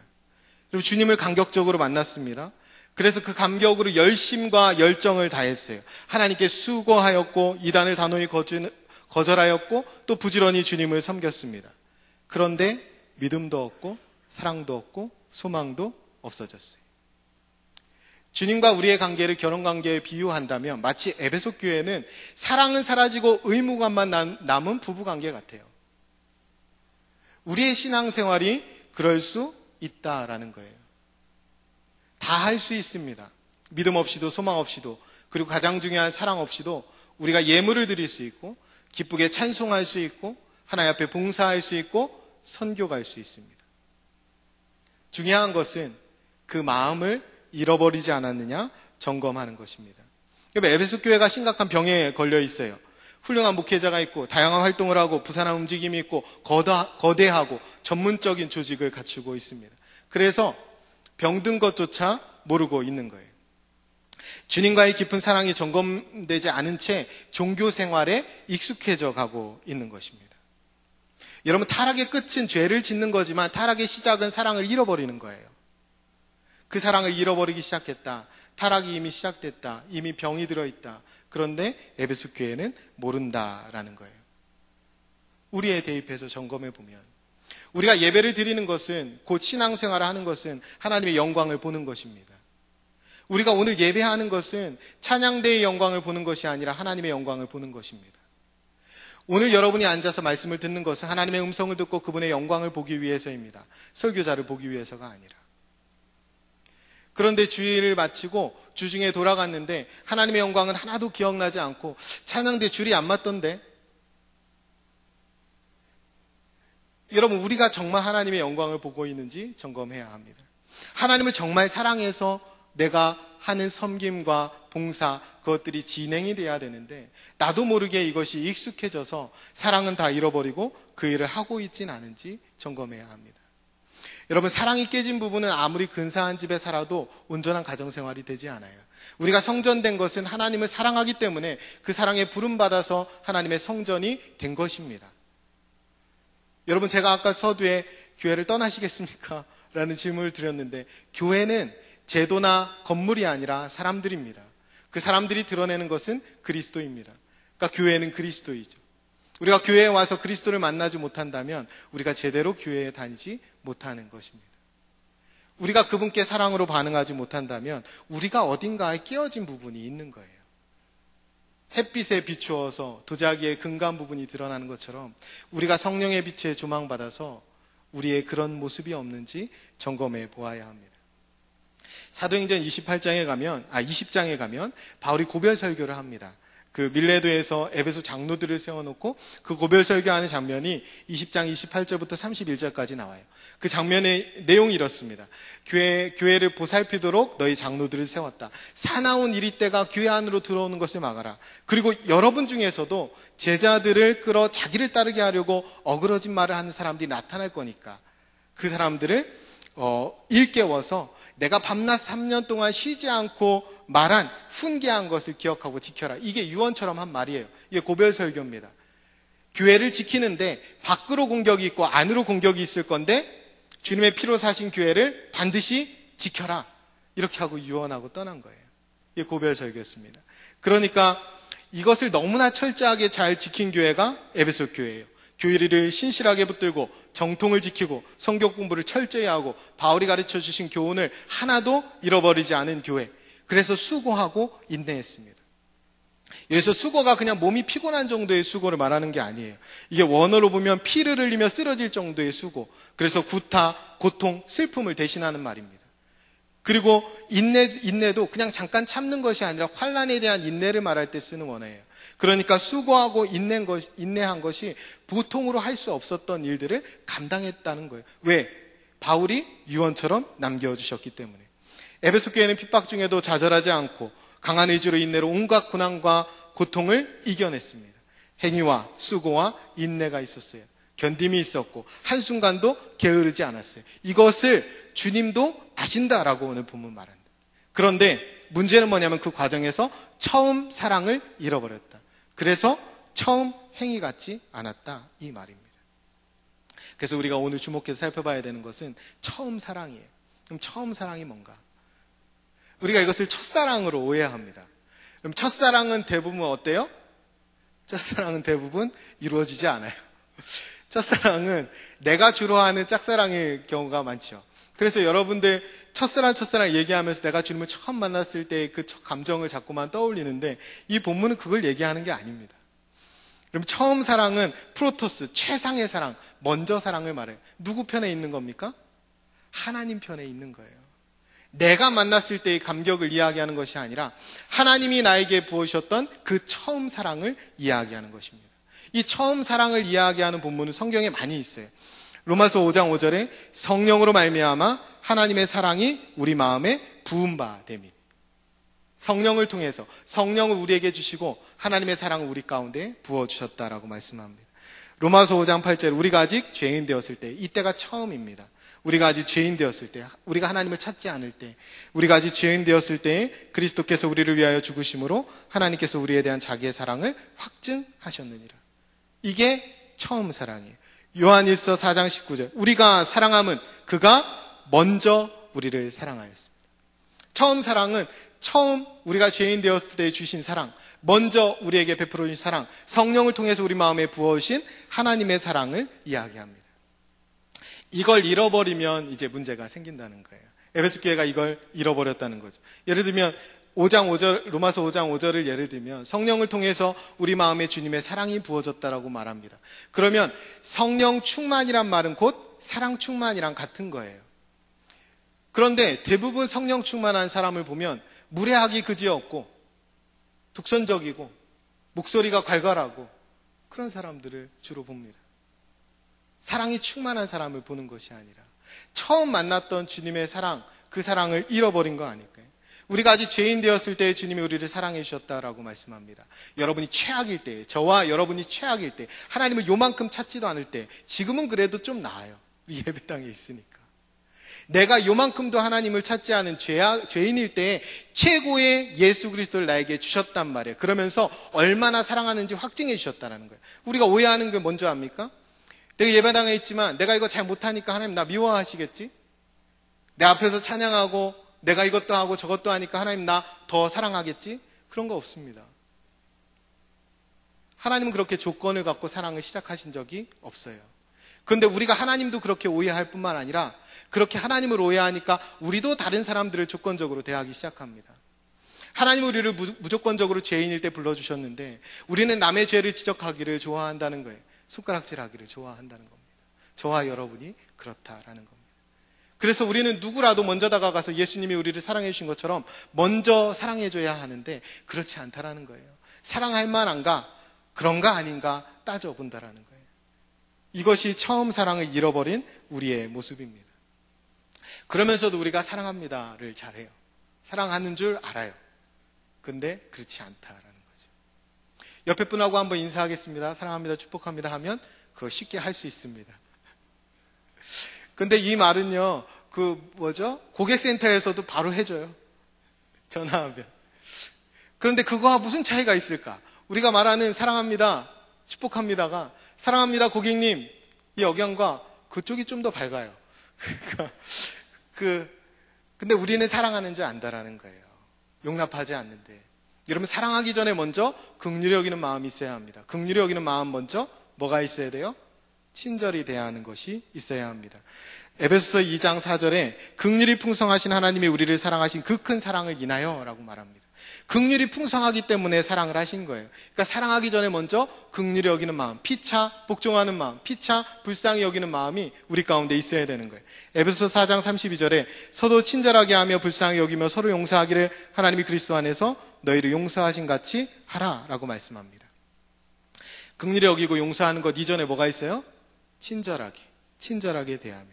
Speaker 7: 그리고 주님을 감격적으로 만났습니다. 그래서 그 감격으로 열심과 열정을 다했어요. 하나님께 수고하였고 이단을 단호히 거절하였고 또 부지런히 주님을 섬겼습니다. 그런데 믿음도 없고 사랑도 없고 소망도 없어졌어요. 주님과 우리의 관계를 결혼관계에 비유한다면 마치 에베소 교회는 사랑은 사라지고 의무감만 남은 부부관계 같아요. 우리의 신앙생활이 그럴 수 있다라는 거예요. 다 할 수 있습니다. 믿음 없이도 소망 없이도, 그리고 가장 중요한 사랑 없이도 우리가 예물을 드릴 수 있고 기쁘게 찬송할 수 있고 하나님 앞에 봉사할 수 있고 선교갈 수 있습니다. 중요한 것은 그 마음을 잃어버리지 않았느냐 점검하는 것입니다. 에베소 교회가 심각한 병에 걸려 있어요. 훌륭한 목회자가 있고 다양한 활동을 하고 부산한 움직임이 있고 거대하고 전문적인 조직을 갖추고 있습니다. 그래서 병든 것조차 모르고 있는 거예요. 주님과의 깊은 사랑이 점검되지 않은 채 종교 생활에 익숙해져 가고 있는 것입니다. 여러분, 타락의 끝은 죄를 짓는 거지만 타락의 시작은 사랑을 잃어버리는 거예요. 그 사랑을 잃어버리기 시작했다. 타락이 이미 시작됐다. 이미 병이 들어있다. 그런데 에베소 교회는 모른다라는 거예요. 우리에 대입해서 점검해 보면 우리가 예배를 드리는 것은, 곧 신앙생활을 하는 것은 하나님의 영광을 보는 것입니다. 우리가 오늘 예배하는 것은 찬양대의 영광을 보는 것이 아니라 하나님의 영광을 보는 것입니다. 오늘 여러분이 앉아서 말씀을 듣는 것은 하나님의 음성을 듣고 그분의 영광을 보기 위해서입니다. 설교자를 보기 위해서가 아니라. 그런데 주일을 마치고 주중에 돌아갔는데 하나님의 영광은 하나도 기억나지 않고 찬양대 줄이 안 맞던데. 여러분, 우리가 정말 하나님의 영광을 보고 있는지 점검해야 합니다. 하나님을 정말 사랑해서 내가 하는 섬김과 봉사, 그것들이 진행이 돼야 되는데 나도 모르게 이것이 익숙해져서 사랑은 다 잃어버리고 그 일을 하고 있진 않은지 점검해야 합니다. 여러분, 사랑이 깨진 부분은 아무리 근사한 집에 살아도 온전한 가정생활이 되지 않아요. 우리가 성전된 것은 하나님을 사랑하기 때문에 그 사랑에 부름받아서 하나님의 성전이 된 것입니다. 여러분, 제가 아까 서두에 교회를 떠나시겠습니까? 라는 질문을 드렸는데, 교회는 제도나 건물이 아니라 사람들입니다. 그 사람들이 드러내는 것은 그리스도입니다. 그러니까 교회는 그리스도이죠. 우리가 교회에 와서 그리스도를 만나지 못한다면 우리가 제대로 교회에 다니지 못하는 것입니다. 우리가 그분께 사랑으로 반응하지 못한다면 우리가 어딘가에 끼어진 부분이 있는 거예요. 햇빛에 비추어서 도자기의 근간 부분이 드러나는 것처럼 우리가 성령의 빛에 조망받아서 우리의 그런 모습이 없는지 점검해 보아야 합니다. 사도행전 20장에 가면 바울이 고별 설교를 합니다. 그 밀레도에서 에베소 장로들을 세워놓고 그 고별 설교하는 장면이 20장 28절부터 31절까지 나와요. 그 장면의 내용이 이렇습니다. 교회를 보살피도록 너희 장로들을 세웠다. 사나운 이리떼가 교회 안으로 들어오는 것을 막아라. 그리고 여러분 중에서도 제자들을 끌어 자기를 따르게 하려고 어그러진 말을 하는 사람들이 나타날 거니까 그 사람들을 일깨워서 내가 밤낮 3년 동안 쉬지 않고 말한 훈계한 것을 기억하고 지켜라. 이게 유언처럼 한 말이에요. 이게 고별 설교입니다. 교회를 지키는데 밖으로 공격이 있고 안으로 공격이 있을 건데 주님의 피로 사신 교회를 반드시 지켜라. 이렇게 하고 유언하고 떠난 거예요. 이게 고별 설교였습니다. 그러니까 이것을 너무나 철저하게 잘 지킨 교회가 에베소 교회예요. 교리를 신실하게 붙들고 정통을 지키고 성경 공부를 철저히 하고 바울이 가르쳐 주신 교훈을 하나도 잃어버리지 않은 교회. 그래서 수고하고 인내했습니다. 여기서 수고가 그냥 몸이 피곤한 정도의 수고를 말하는 게 아니에요. 이게 원어로 보면 피를 흘리며 쓰러질 정도의 수고. 그래서 구타, 고통, 슬픔을 대신하는 말입니다. 그리고 인내도 그냥 잠깐 참는 것이 아니라 환난에 대한 인내를 말할 때 쓰는 원어예요. 그러니까 수고하고 인내한 것이 보통으로 할 수 없었던 일들을 감당했다는 거예요. 왜? 바울이 유언처럼 남겨주셨기 때문에. 에베소 교회는 핍박 중에도 좌절하지 않고 강한 의지로 인내로 온갖 고난과 고통을 이겨냈습니다. 행위와 수고와 인내가 있었어요. 견딤이 있었고 한순간도 게으르지 않았어요. 이것을 주님도 아신다라고 오늘 본문 말한다. 그런데 문제는 뭐냐면 그 과정에서 처음 사랑을 잃어버렸다. 그래서 처음 행위 같지 않았다 이 말입니다. 그래서 우리가 오늘 주목해서 살펴봐야 되는 것은 처음 사랑이에요. 그럼 처음 사랑이 뭔가? 우리가 이것을 첫사랑으로 오해합니다. 그럼 첫사랑은 대부분 어때요? 첫사랑은 대부분 이루어지지 않아요. 첫사랑은 내가 주로 하는 짝사랑일 경우가 많죠. 그래서 여러분들 첫사랑 얘기하면서 내가 주님을 처음 만났을 때 그 감정을 자꾸만 떠올리는데 이 본문은 그걸 얘기하는 게 아닙니다. 그럼 처음 사랑은 프로토스, 최상의 사랑, 먼저 사랑을 말해요. 누구 편에 있는 겁니까? 하나님 편에 있는 거예요. 내가 만났을 때의 감격을 이야기하는 것이 아니라 하나님이 나에게 부으셨던 그 처음 사랑을 이야기하는 것입니다. 이 처음 사랑을 이야기하는 본문은 성경에 많이 있어요. 로마서 5장 5절에 성령으로 말미암아 하나님의 사랑이 우리 마음에 부은 바 됨이. 성령을 통해서 성령을 우리에게 주시고 하나님의 사랑을 우리 가운데 부어주셨다라고 말씀합니다. 로마서 5장 8절 우리가 아직 죄인 되었을 때, 이때가 처음입니다. 우리가 아직 죄인 되었을 때, 우리가 하나님을 찾지 않을 때, 우리가 아직 죄인 되었을 때 그리스도께서 우리를 위하여 죽으심으로 하나님께서 우리에 대한 자기의 사랑을 확증하셨느니라. 이게 처음 사랑이에요. 요한일서 4장 19절 우리가 사랑함은 그가 먼저 우리를 사랑하였습니다. 처음 사랑은 처음 우리가 죄인 되었을 때 주신 사랑, 먼저 우리에게 베풀어 주신 사랑, 성령을 통해서 우리 마음에 부어주신 하나님의 사랑을 이야기합니다. 이걸 잃어버리면 이제 문제가 생긴다는 거예요. 에베소 교회가 이걸 잃어버렸다는 거죠. 예를 들면 로마서 5장 5절을 예를 들면 성령을 통해서 우리 마음에 주님의 사랑이 부어졌다라고 말합니다. 그러면 성령 충만이란 말은 곧 사랑 충만이랑 같은 거예요. 그런데 대부분 성령 충만한 사람을 보면 무례하기 그지없고 독선적이고 목소리가 괄괄하고 그런 사람들을 주로 봅니다. 사랑이 충만한 사람을 보는 것이 아니라 처음 만났던 주님의 사랑, 그 사랑을 잃어버린 거 아닐까요? 우리가 아직 죄인 되었을 때 주님이 우리를 사랑해 주셨다라고 말씀합니다. 여러분이 최악일 때, 저와 여러분이 최악일 때, 하나님을 요만큼 찾지도 않을 때, 지금은 그래도 좀 나아요. 우리 예배당에 있으니까. 내가 요만큼도 하나님을 찾지 않은 죄인일 때 최고의 예수 그리스도를 나에게 주셨단 말이에요. 그러면서 얼마나 사랑하는지 확증해 주셨다는 거예요. 우리가 오해하는 게 뭔지 압니까? 내가 예배당에 있지만 내가 이거 잘 못하니까 하나님 나 미워하시겠지? 내 앞에서 찬양하고 내가 이것도 하고 저것도 하니까 하나님 나 더 사랑하겠지? 그런 거 없습니다. 하나님은 그렇게 조건을 갖고 사랑을 시작하신 적이 없어요. 그런데 우리가 하나님도 그렇게 오해할 뿐만 아니라 그렇게 하나님을 오해하니까 우리도 다른 사람들을 조건적으로 대하기 시작합니다. 하나님은 우리를 무조건적으로 죄인일 때 불러주셨는데 우리는 남의 죄를 지적하기를 좋아한다는 거예요. 손가락질하기를 좋아한다는 겁니다. 저와 여러분이 그렇다라는 겁니다. 그래서 우리는 누구라도 먼저 다가가서 예수님이 우리를 사랑해 주신 것처럼 먼저 사랑해 줘야 하는데 그렇지 않다라는 거예요. 사랑할 만한가? 그런가 아닌가 따져본다라는 거예요. 이것이 처음 사랑을 잃어버린 우리의 모습입니다. 그러면서도 우리가 사랑합니다를 잘해요. 사랑하는 줄 알아요. 근데 그렇지 않다라는 거죠. 옆에 분하고 한번 인사하겠습니다. 사랑합니다. 축복합니다 하면 그거 쉽게 할 수 있습니다. 근데 이 말은요, 고객센터에서도 바로 해줘요. 전화하면. 그런데 그거와 무슨 차이가 있을까? 우리가 말하는 사랑합니다, 축복합니다가 사랑합니다, 고객님, 이 억양과 그쪽이 좀 더 밝아요. 근데 우리는 사랑하는 줄 안다라는 거예요. 용납하지 않는데. 여러분, 사랑하기 전에 먼저 긍휼히 여기는 마음이 있어야 합니다. 긍휼히 여기는 마음 먼저 뭐가 있어야 돼요? 친절히 대하는 것이 있어야 합니다. 에베소서 2장 4절에 긍휼이 풍성하신 하나님이 우리를 사랑하신 그 큰 사랑을 인하여 라고 말합니다. 긍휼이 풍성하기 때문에 사랑을 하신 거예요. 그러니까 사랑하기 전에 먼저 긍휼히 여기는 마음, 피차 복종하는 마음, 피차 불쌍히 여기는 마음이 우리 가운데 있어야 되는 거예요. 에베소서 4장 32절에 서로 친절하게 하며 불쌍히 여기며 서로 용서하기를 하나님이 그리스도 안에서 너희를 용서하신 같이 하라라고 말씀합니다. 긍휼히 여기고 용서하는 것 이전에 뭐가 있어요? 친절하게 대하며.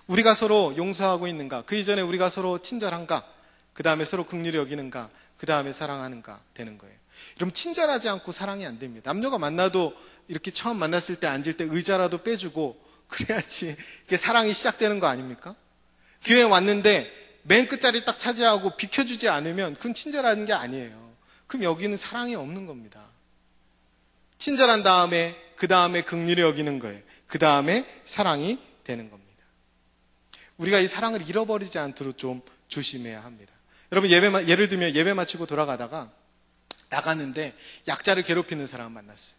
Speaker 7: 우리가 서로 용서하고 있는가? 그 이전에 우리가 서로 친절한가? 그 다음에 서로 긍휼히 여기는가? 그 다음에 사랑하는가? 되는 거예요. 여러분, 친절하지 않고 사랑이 안 됩니다. 남녀가 만나도 이렇게 처음 만났을 때 앉을 때 의자라도 빼주고 그래야지 이게 사랑이 시작되는 거 아닙니까? 교회에 왔는데 맨 끝자리 딱 차지하고 비켜주지 않으면 그건 친절한 게 아니에요. 그럼 여기는 사랑이 없는 겁니다. 친절한 다음에 그 다음에 긍휼히 여기는 거예요. 그 다음에 사랑이 되는 겁니다. 우리가 이 사랑을 잃어버리지 않도록 좀 조심해야 합니다. 여러분, 예를 들면 예배 마치고 돌아가다가 나갔는데 약자를 괴롭히는 사람 만났어요.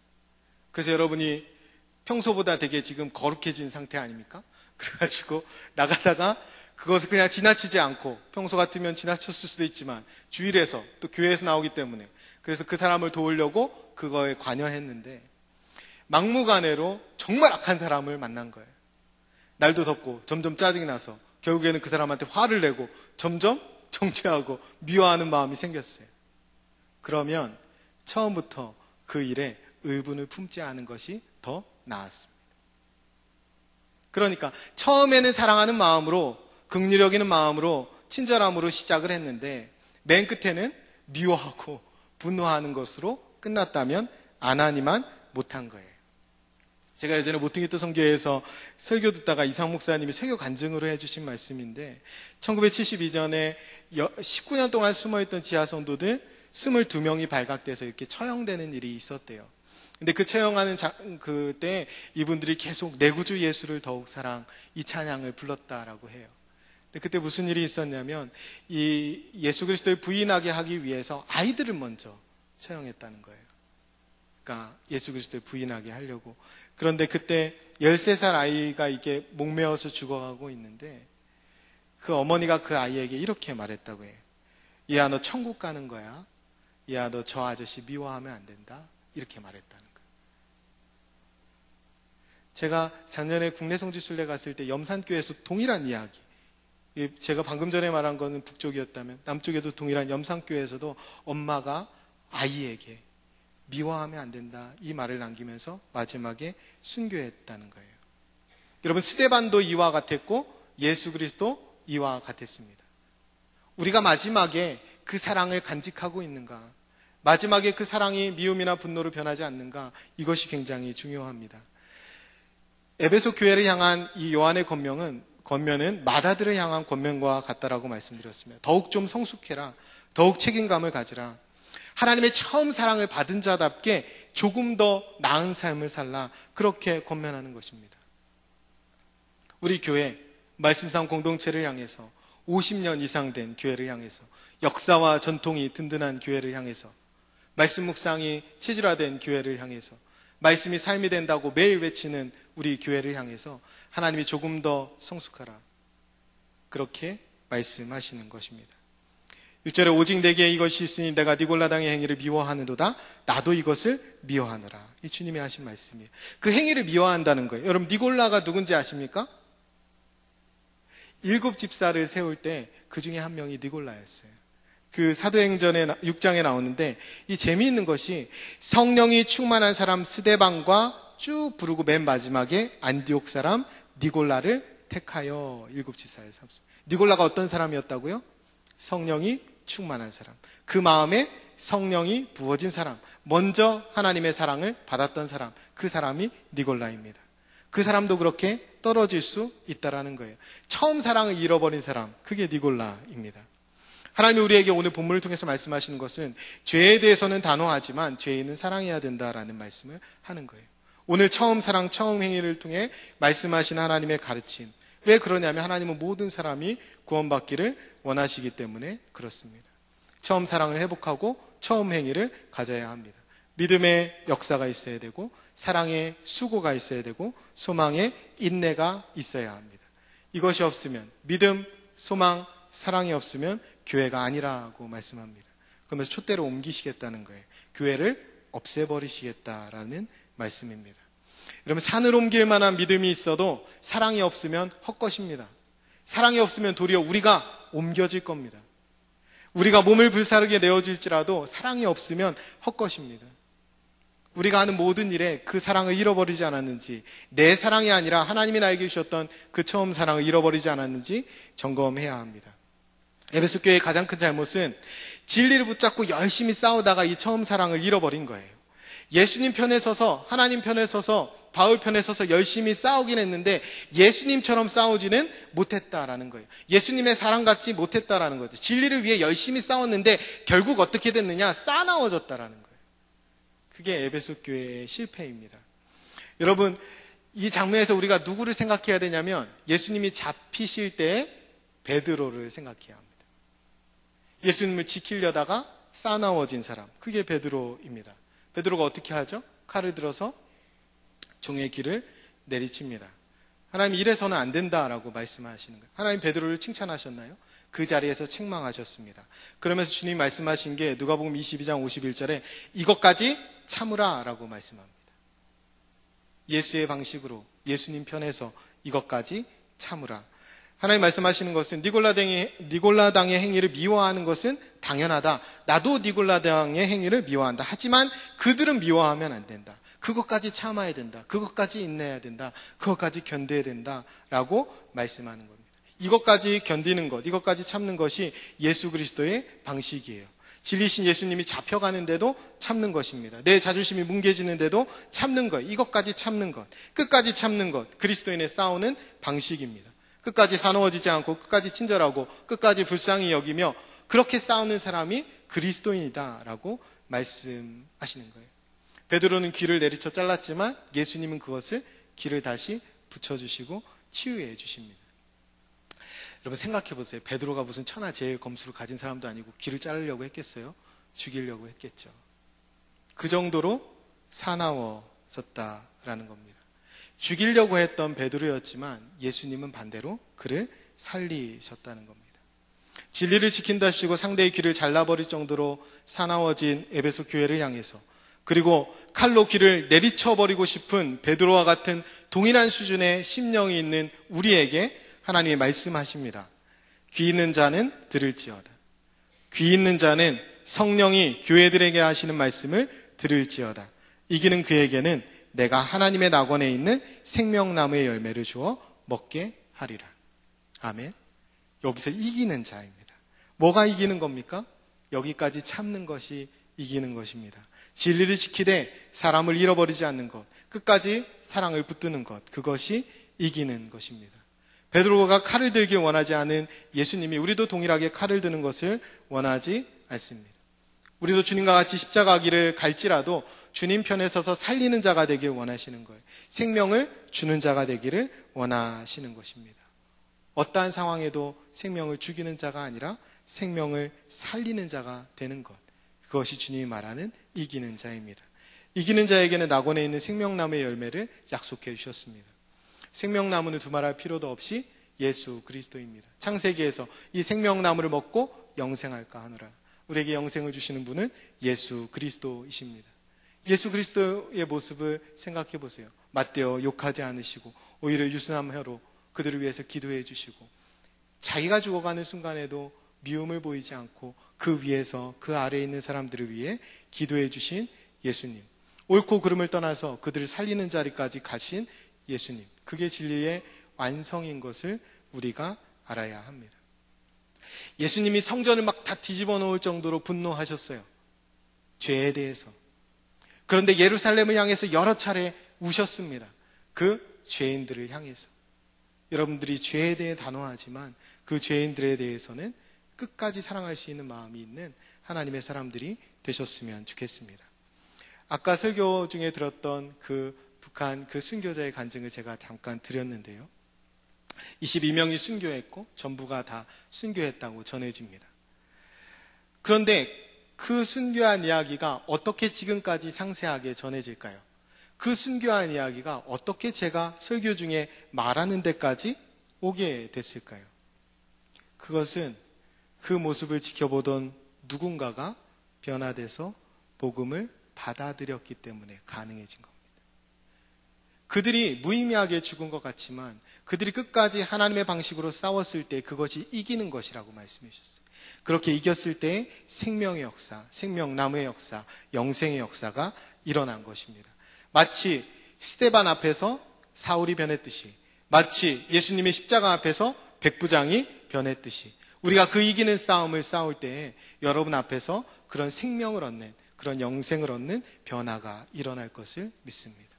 Speaker 7: 그래서 여러분이 평소보다 되게 지금 거룩해진 상태 아닙니까? 그래가지고 나가다가 그것을 그냥 지나치지 않고, 평소 같으면 지나쳤을 수도 있지만 주일에서 또 교회에서 나오기 때문에, 그래서 그 사람을 도우려고 그거에 관여했는데 막무가내로 정말 악한 사람을 만난 거예요. 날도 덥고 점점 짜증이 나서 결국에는 그 사람한테 화를 내고 점점 정죄하고 미워하는 마음이 생겼어요. 그러면 처음부터 그 일에 의분을 품지 않은 것이 더 나았습니다. 그러니까 처음에는 사랑하는 마음으로, 긍휼히 여기는 마음으로, 친절함으로 시작을 했는데 맨 끝에는 미워하고 분노하는 것으로 끝났다면 안 하니만 못한 거예요. 제가 예전에 모퉁이또 성교회에서 설교 듣다가 이상 목사님이 설교 간증으로 해주신 말씀인데, 1972년에 19년 동안 숨어있던 지하 성도들 22명이 발각돼서 이렇게 처형되는 일이 있었대요. 근데 그 처형하는 그때 이분들이 계속 내 구주 예수를 더욱 사랑, 이 찬양을 불렀다라고 해요. 근데 그때 무슨 일이 있었냐면, 이 예수 그리스도를 부인하게 하기 위해서 아이들을 먼저 처형했다는 거예요. 그러니까 예수 그리스도를 부인하게 하려고. 그런데 그때 13살 아이가 이게 목매어서 죽어가고 있는데, 그 어머니가 그 아이에게 이렇게 말했다고 해요. 얘야, 너 천국 가는 거야. 얘야, 너 저 아저씨 미워하면 안 된다. 이렇게 말했다는 거예요. 제가 작년에 국내 성지순례 갔을 때 염산교에서 동일한 이야기, 제가 방금 전에 말한 거는 북쪽이었다면 남쪽에도 동일한 염산교에서도 엄마가 아이에게 미워하면 안 된다, 이 말을 남기면서 마지막에 순교했다는 거예요. 여러분, 스데반도 이와 같았고 예수 그리스도 이와 같았습니다. 우리가 마지막에 그 사랑을 간직하고 있는가, 마지막에 그 사랑이 미움이나 분노로 변하지 않는가, 이것이 굉장히 중요합니다. 에베소 교회를 향한 이 요한의 권명은 권면은 마다들을 향한 권면과 같다라고 말씀드렸습니다. 더욱 좀 성숙해라. 더욱 책임감을 가지라. 하나님의 처음 사랑을 받은 자답게 조금 더 나은 삶을 살라. 그렇게 권면하는 것입니다. 우리 교회 말씀상 공동체를 향해서 50년 이상 된 교회를 향해서 역사와 전통이 든든한 교회를 향해서 말씀 묵상이 체질화된 교회를 향해서 말씀이 삶이 된다고 매일 외치는 우리 교회를 향해서 하나님이 조금 더 성숙하라. 그렇게 말씀하시는 것입니다. 6절에 오직 내게 이것이 있으니 내가 니골라당의 행위를 미워하는도다. 나도 이것을 미워하노라. 이 주님이 하신 말씀이에요. 그 행위를 미워한다는 거예요. 여러분 니골라가 누군지 아십니까? 7 집사를 세울 때 그 중에 한 명이 니골라였어요. 그 사도행전의 6장에 나오는데 이 재미있는 것이 성령이 충만한 사람 스데반과 쭉 부르고 맨 마지막에 안디옥 사람 니골라를 택하여 7 집사에 삼습니다. 니골라가 어떤 사람이었다고요? 성령이 충만한 사람. 그 마음에 성령이 부어진 사람. 먼저 하나님의 사랑을 받았던 사람. 그 사람이 니골라입니다. 그 사람도 그렇게 떨어질 수 있다라는 거예요. 처음 사랑을 잃어버린 사람. 그게 니골라입니다. 하나님이 우리에게 오늘 본문을 통해서 말씀하시는 것은 죄에 대해서는 단호하지만 죄인은 사랑해야 된다라는 말씀을 하는 거예요. 오늘 처음 사랑, 처음 행위를 통해 말씀하신 하나님의 가르침. 왜 그러냐면 하나님은 모든 사람이 구원받기를 원하시기 때문에 그렇습니다. 처음 사랑을 회복하고 처음 행위를 가져야 합니다. 믿음의 역사가 있어야 되고 사랑의 수고가 있어야 되고 소망의 인내가 있어야 합니다. 이것이 없으면 믿음, 소망, 사랑이 없으면 교회가 아니라고 말씀합니다. 그러면서 촛대로 옮기시겠다는 거예요. 교회를 없애버리시겠다라는 말씀입니다. 여러분 산을 옮길 만한 믿음이 있어도 사랑이 없으면 헛것입니다. 사랑이 없으면 도리어 우리가 옮겨질 겁니다. 우리가 몸을 불사르게 내어줄지라도 사랑이 없으면 헛것입니다. 우리가 하는 모든 일에 그 사랑을 잃어버리지 않았는지, 내 사랑이 아니라 하나님이 나에게 주셨던 그 처음 사랑을 잃어버리지 않았는지 점검해야 합니다. 에베소 교회의 가장 큰 잘못은 진리를 붙잡고 열심히 싸우다가 이 처음 사랑을 잃어버린 거예요. 예수님 편에 서서, 하나님 편에 서서, 바울 편에 서서 열심히 싸우긴 했는데 예수님처럼 싸우지는 못했다라는 거예요. 예수님의 사랑 같지 못했다라는 거죠. 진리를 위해 열심히 싸웠는데 결국 어떻게 됐느냐? 싸나워졌다라는 거예요. 그게 에베소 교회의 실패입니다. 여러분, 이 장면에서 우리가 누구를 생각해야 되냐면 예수님이 잡히실 때 베드로를 생각해야 합니다. 예수님을 지키려다가 싸나워진 사람, 그게 베드로입니다. 베드로가 어떻게 하죠? 칼을 들어서 종의 귀를 내리칩니다. 하나님 이래서는 안 된다라고 말씀하시는 거예요. 하나님 베드로를 칭찬하셨나요? 그 자리에서 책망하셨습니다. 그러면서 주님 말씀하신 게 누가복음 22장 51절에 이것까지 참으라 라고 말씀합니다. 예수의 방식으로 예수님 편에서 이것까지 참으라. 하나님 말씀하시는 것은 니골라당의 행위를 미워하는 것은 당연하다. 나도 니골라당의 행위를 미워한다. 하지만 그들은 미워하면 안 된다. 그것까지 참아야 된다. 그것까지 인내해야 된다. 그것까지 견뎌야 된다. 라고 말씀하는 겁니다. 이것까지 견디는 것, 이것까지 참는 것이 예수 그리스도의 방식이에요. 진리신 예수님이 잡혀가는데도 참는 것입니다. 내 자존심이 뭉개지는데도 참는 것, 이것까지 참는 것, 끝까지 참는 것, 그리스도인의 싸우는 방식입니다. 끝까지 사나워지지 않고 끝까지 친절하고 끝까지 불쌍히 여기며 그렇게 싸우는 사람이 그리스도인이다라고 말씀하시는 거예요. 베드로는 귀를 내리쳐 잘랐지만 예수님은 그것을 귀를 다시 붙여주시고 치유해 주십니다. 여러분 생각해 보세요. 베드로가 무슨 천하제일 검수를 가진 사람도 아니고 귀를 자르려고 했겠어요? 죽이려고 했겠죠. 그 정도로 사나워졌다라는 겁니다. 죽이려고 했던 베드로였지만 예수님은 반대로 그를 살리셨다는 겁니다. 진리를 지킨다시고 상대의 귀를 잘라버릴 정도로 사나워진 에베소 교회를 향해서 그리고 칼로 귀를 내리쳐버리고 싶은 베드로와 같은 동일한 수준의 심령이 있는 우리에게 하나님이 말씀하십니다. 귀 있는 자는 들을지어다. 귀 있는 자는 성령이 교회들에게 하시는 말씀을 들을지어다. 이기는 그에게는 내가 하나님의 낙원에 있는 생명나무의 열매를 주어 먹게 하리라. 아멘. 여기서 이기는 자입니다. 뭐가 이기는 겁니까? 여기까지 참는 것이 이기는 것입니다. 진리를 지키되 사람을 잃어버리지 않는 것, 끝까지 사랑을 붙드는 것, 그것이 이기는 것입니다. 베드로가 칼을 들길 원하지 않은 예수님이 우리도 동일하게 칼을 드는 것을 원하지 않습니다. 우리도 주님과 같이 십자가 길을 갈지라도 주님 편에 서서 살리는 자가 되길 원하시는 거예요. 생명을 주는 자가 되기를 원하시는 것입니다. 어떠한 상황에도 생명을 죽이는 자가 아니라 생명을 살리는 자가 되는 것. 그것이 주님이 말하는 이기는 자입니다. 이기는 자에게는 낙원에 있는 생명나무의 열매를 약속해 주셨습니다. 생명나무는 두말할 필요도 없이 예수 그리스도입니다. 창세기에서 이 생명나무를 먹고 영생할까 하노라. 우리에게 영생을 주시는 분은 예수 그리스도이십니다. 예수 그리스도의 모습을 생각해 보세요. 맞대어 욕하지 않으시고 오히려 유순한 혀로 그들을 위해서 기도해 주시고 자기가 죽어가는 순간에도 미움을 보이지 않고 그 위에서 그 아래에 있는 사람들을 위해 기도해 주신 예수님. 옳고 그름을 떠나서 그들을 살리는 자리까지 가신 예수님. 그게 진리의 완성인 것을 우리가 알아야 합니다. 예수님이 성전을 막 다 뒤집어 놓을 정도로 분노하셨어요. 죄에 대해서. 그런데 예루살렘을 향해서 여러 차례 우셨습니다. 그 죄인들을 향해서. 여러분들이 죄에 대해 단호하지만 그 죄인들에 대해서는 끝까지 사랑할 수 있는 마음이 있는 하나님의 사람들이 되셨으면 좋겠습니다. 아까 설교 중에 들었던 그 북한 그 순교자의 간증을 제가 잠깐 드렸는데요. 22명이 순교했고 전부가 다 순교했다고 전해집니다. 그런데 그 순교한 이야기가 어떻게 지금까지 상세하게 전해질까요? 그 순교한 이야기가 어떻게 제가 설교 중에 말하는 데까지 오게 됐을까요? 그것은 그 모습을 지켜보던 누군가가 변화돼서 복음을 받아들였기 때문에 가능해진 겁니다. 그들이 무의미하게 죽은 것 같지만 그들이 끝까지 하나님의 방식으로 싸웠을 때 그것이 이기는 것이라고 말씀해 주셨어요. 그렇게 이겼을 때 생명의 역사, 생명나무의 역사, 영생의 역사가 일어난 것입니다. 마치 스데반 앞에서 사울이 변했듯이, 마치 예수님의 십자가 앞에서 백부장이 변했듯이 우리가 그 이기는 싸움을 싸울 때 여러분 앞에서 그런 생명을 얻는, 그런 영생을 얻는 변화가 일어날 것을 믿습니다.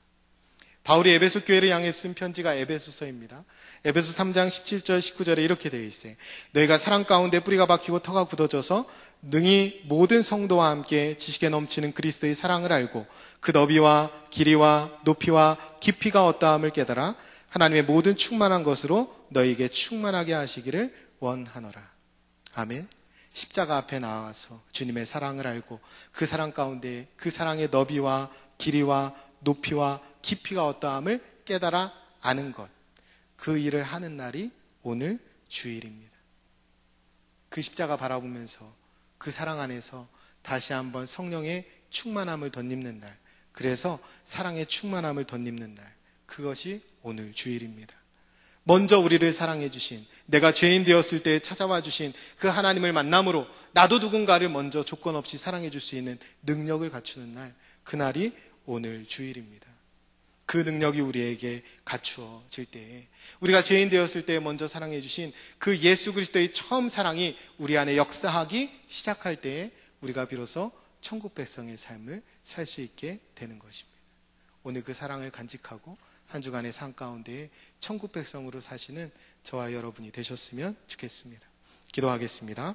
Speaker 7: 바울이 에베소 교회를 향해 쓴 편지가 에베소서입니다. 에베소 3장 17절 19절에 이렇게 되어 있어요. 너희가 사랑 가운데 뿌리가 박히고 터가 굳어져서 능히 모든 성도와 함께 지식에 넘치는 그리스도의 사랑을 알고 그 너비와 길이와 높이와 깊이가 어떠함을 깨달아 하나님의 모든 충만한 것으로 너희에게 충만하게 하시기를 원하노라. 아멘. 십자가 앞에 나와서 주님의 사랑을 알고 그 사랑 가운데 그 사랑의 너비와 길이와 높이와 깊이가 어떠함을 깨달아 아는 것. 그 일을 하는 날이 오늘 주일입니다. 그 십자가 바라보면서 그 사랑 안에서 다시 한번 성령의 충만함을 덧입는 날. 그래서 사랑의 충만함을 덧입는 날. 그것이 오늘 주일입니다. 먼저 우리를 사랑해 주신, 내가 죄인 되었을 때 찾아와 주신 그 하나님을 만남으로 나도 누군가를 먼저 조건 없이 사랑해 줄 수 있는 능력을 갖추는 날. 그날이 오늘 주일입니다. 그 능력이 우리에게 갖추어질 때에 우리가 죄인 되었을 때 먼저 사랑해 주신 그 예수 그리스도의 처음 사랑이 우리 안에 역사하기 시작할 때에 우리가 비로소 천국 백성의 삶을 살 수 있게 되는 것입니다. 오늘 그 사랑을 간직하고 한 주간의 삶 가운데 천국 백성으로 사시는 저와 여러분이 되셨으면 좋겠습니다. 기도하겠습니다.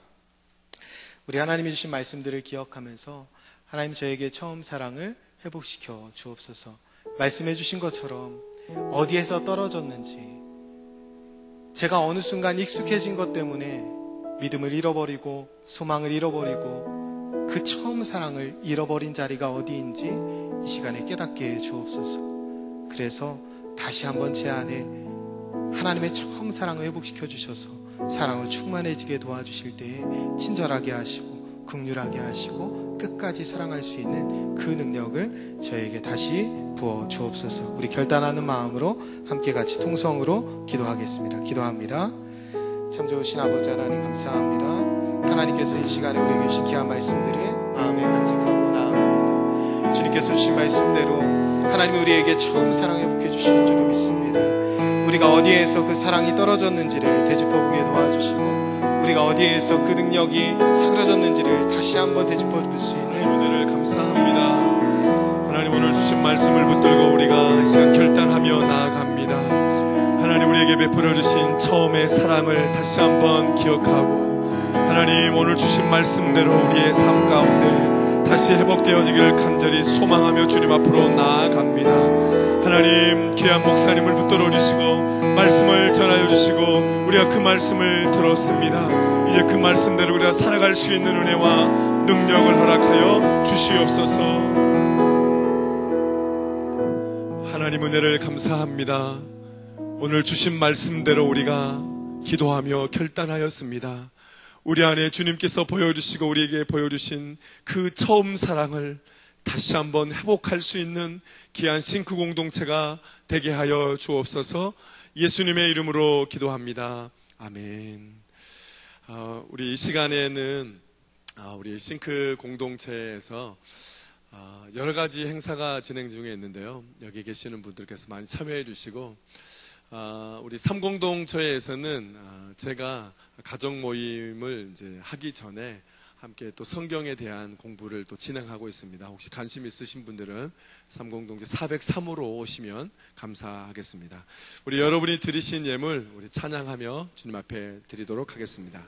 Speaker 7: 우리 하나님이 주신 말씀들을 기억하면서 하나님 저에게 처음 사랑을 회복시켜 주옵소서. 말씀해 주신 것처럼 어디에서 떨어졌는지, 제가 어느 순간 익숙해진 것 때문에 믿음을 잃어버리고 소망을 잃어버리고 그 처음 사랑을 잃어버린 자리가 어디인지 이 시간에 깨닫게 해 주옵소서. 그래서 다시 한번 제 안에 하나님의 처음 사랑을 회복시켜 주셔서 사랑으로 충만해지게 도와주실 때에 친절하게 하시고 긍휼하게 하시고 끝까지 사랑할 수 있는 그 능력을 저에게 다시 부어 주옵소서. 우리 결단하는 마음으로 함께 같이 통성으로 기도하겠습니다. 기도합니다. 참 좋으신 아버지 하나님 감사합니다. 하나님께서 이 시간에 우리에게 주신 귀한 말씀들을 마음에 간직하고 나아갑니다. 주님께서 주신 말씀대로 하나님이 우리에게 처음 사랑 회복해 주시는 줄을 믿습니다. 우리가 어디에서 그 사랑이 떨어졌는지를 되짚어보게 도와주시고 우리가 어디에서 그 능력이 사그러졌는지를 다시 한번 되짚어볼 수 있는
Speaker 2: 은혜를 감사합니다. 하나님 오늘 주신 말씀을 붙들고 우리가 이 시간 결단하며 나아갑니다. 하나님 우리 우리에게 베풀어 주신 처음의 사랑을 다시 한번 기억하고, 하나님 오늘 주신 말씀대로 우리의 삶 가운데 다시 회복되어지기를 간절히 소망하며 주님 앞으로 나아갑니다. 하나님 귀한 목사님을 붙들어 주시고 말씀을 전하여 주시고 우리가 그 말씀을 들었습니다. 이제 그 말씀대로 우리가 살아갈 수 있는 은혜와 능력을 허락하여 주시옵소서. 하나님 은혜를 감사합니다. 오늘 주신 말씀대로 우리가 기도하며 결단하였습니다. 우리 안에 주님께서 보여주시고 우리에게 보여주신 그 처음 사랑을 다시 한번 회복할 수 있는 귀한 싱크 공동체가 되게 하여 주옵소서. 예수님의 이름으로 기도합니다. 아멘. 우리 이 시간에는 우리 싱크 공동체에서 여러 가지 행사가 진행 중에 있는데요. 여기 계시는 분들께서 많이 참여해 주시고, 우리 삼공동체에서는 제가 가정 모임을 이제 하기 전에 함께 또 성경에 대한 공부를 또 진행하고 있습니다. 혹시 관심 있으신 분들은 삼공동체 403호로 오시면 감사하겠습니다. 우리 여러분이 드리신 예물 우리 찬양하며 주님 앞에 드리도록 하겠습니다.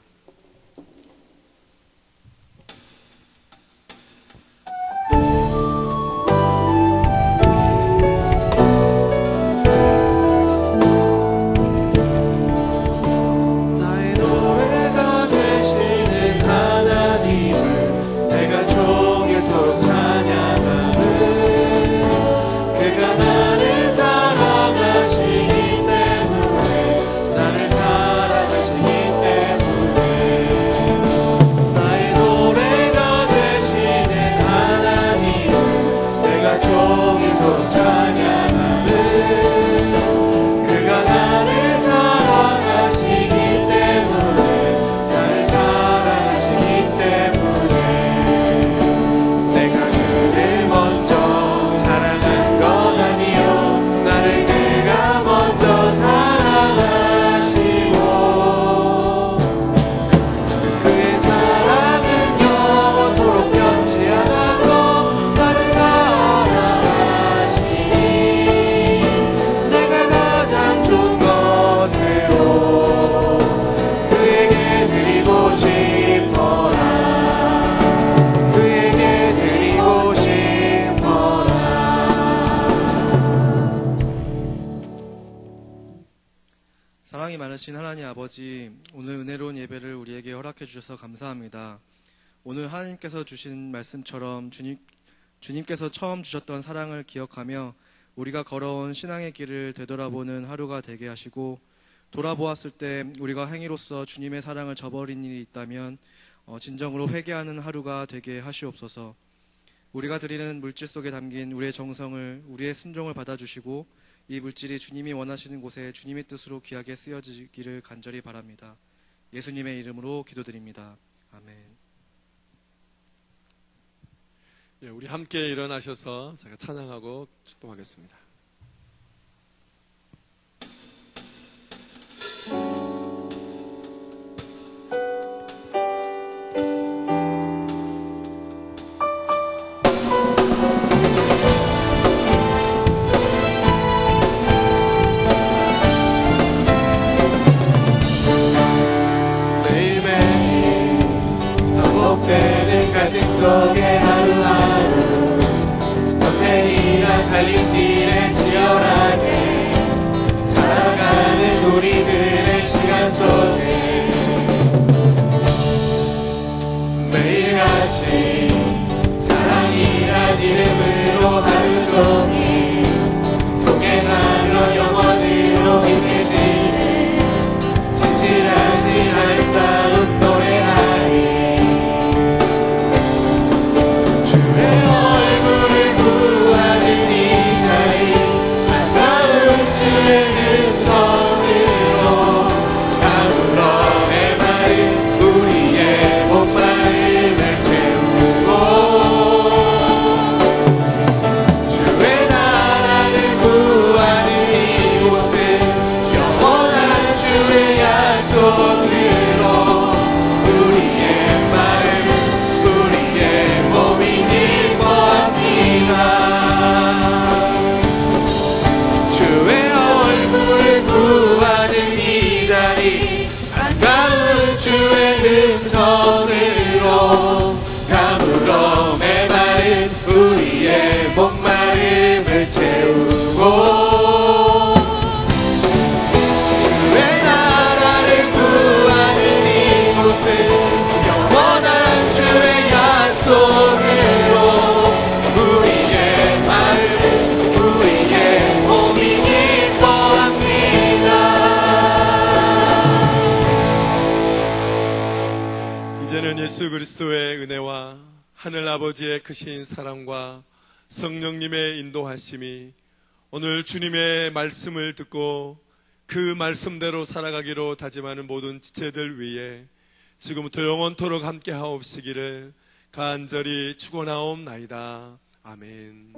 Speaker 7: 사랑이 많으신 하나님 아버지, 오늘 은혜로운 예배를 우리에게 허락해 주셔서 감사합니다. 오늘 하나님께서 주신 말씀처럼 주님께서 처음 주셨던 사랑을 기억하며 우리가 걸어온 신앙의 길을 되돌아보는 하루가 되게 하시고, 돌아보았을 때 우리가 행위로서 주님의 사랑을 저버린 일이 있다면 진정으로 회개하는 하루가 되게 하시옵소서. 우리가 드리는 물질 속에 담긴 우리의 정성을, 우리의 순종을 받아주시고 이 물질이 주님이 원하시는 곳에 주님의 뜻으로 귀하게 쓰여지기를 간절히 바랍니다. 예수님의 이름으로 기도드립니다. 아멘.
Speaker 2: 예, 우리 함께 일어나셔서 제가 찬양하고 축복하겠습니다.
Speaker 1: 속에 하루하루 선택이란 갈림길에 치열하게 살아가는 우리들의 시간 속에 매일같이 사랑이란 이름으로 하루 종일 동행하며 영원으로 힘내시네 진실하신 아름다운 노래하리 얼굴을 구하는 이 자리 아까운 주의 음성으로 아무런 메마른 우리의 목마름을 채우고 주의 채우고 주의 나라를 구하는 이곳은 영원한 주의 약속으로 우리의 마음 우리의 몸이 기뻐합니다.
Speaker 2: 이제는 예수 그리스도의 은혜와 하늘 아버지의 크신 사랑과 성령님의 인도하심이 오늘 주님의 말씀을 듣고 그 말씀대로 살아가기로 다짐하는 모든 지체들 위해 지금부터 영원토록 함께 하옵시기를 간절히 축원하옵나이다. 아멘.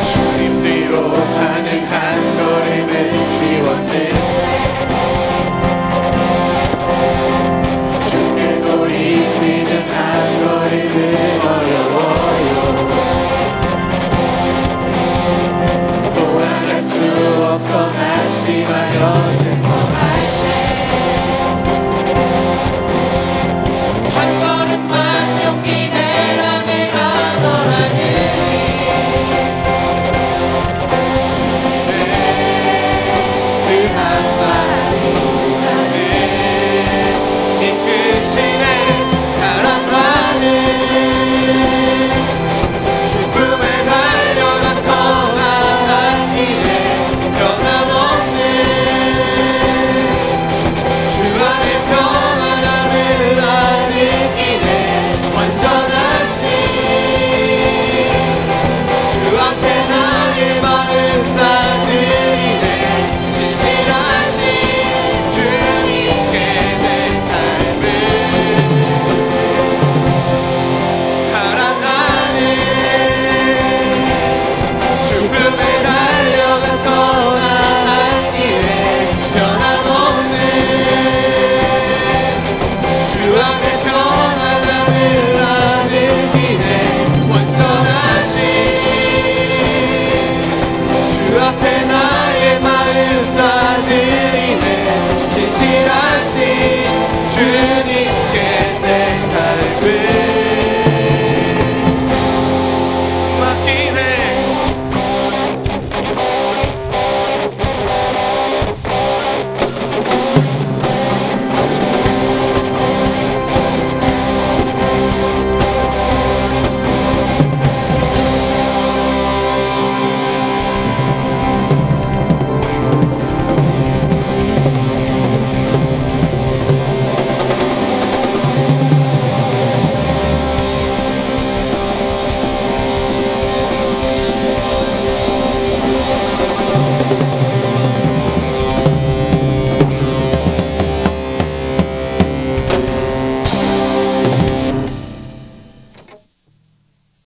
Speaker 1: 주님 뒤로 하는 한 걸음은 지웠네 주께 돌이키는 한 걸음은 어려워요 돌아갈 수 없어 낙심하여 슬퍼할 한 걸음만 용기 내라 내가 너라는 그 한마디 나를 이끄시네 사랑하는 죽음에 달려가서 나간 길에 변함없는 주 안에 평안함을 나는 길에 완전하신 주 앞에 나의 마음 다 드리네 진실하신 주님께 내 삶을 사랑하는 죽음에 달려가서 나간 길에 변함없는 주 안에 평안함을 나는 길에 완전하신 주 앞에 나의 마음 다 드리네 진실하신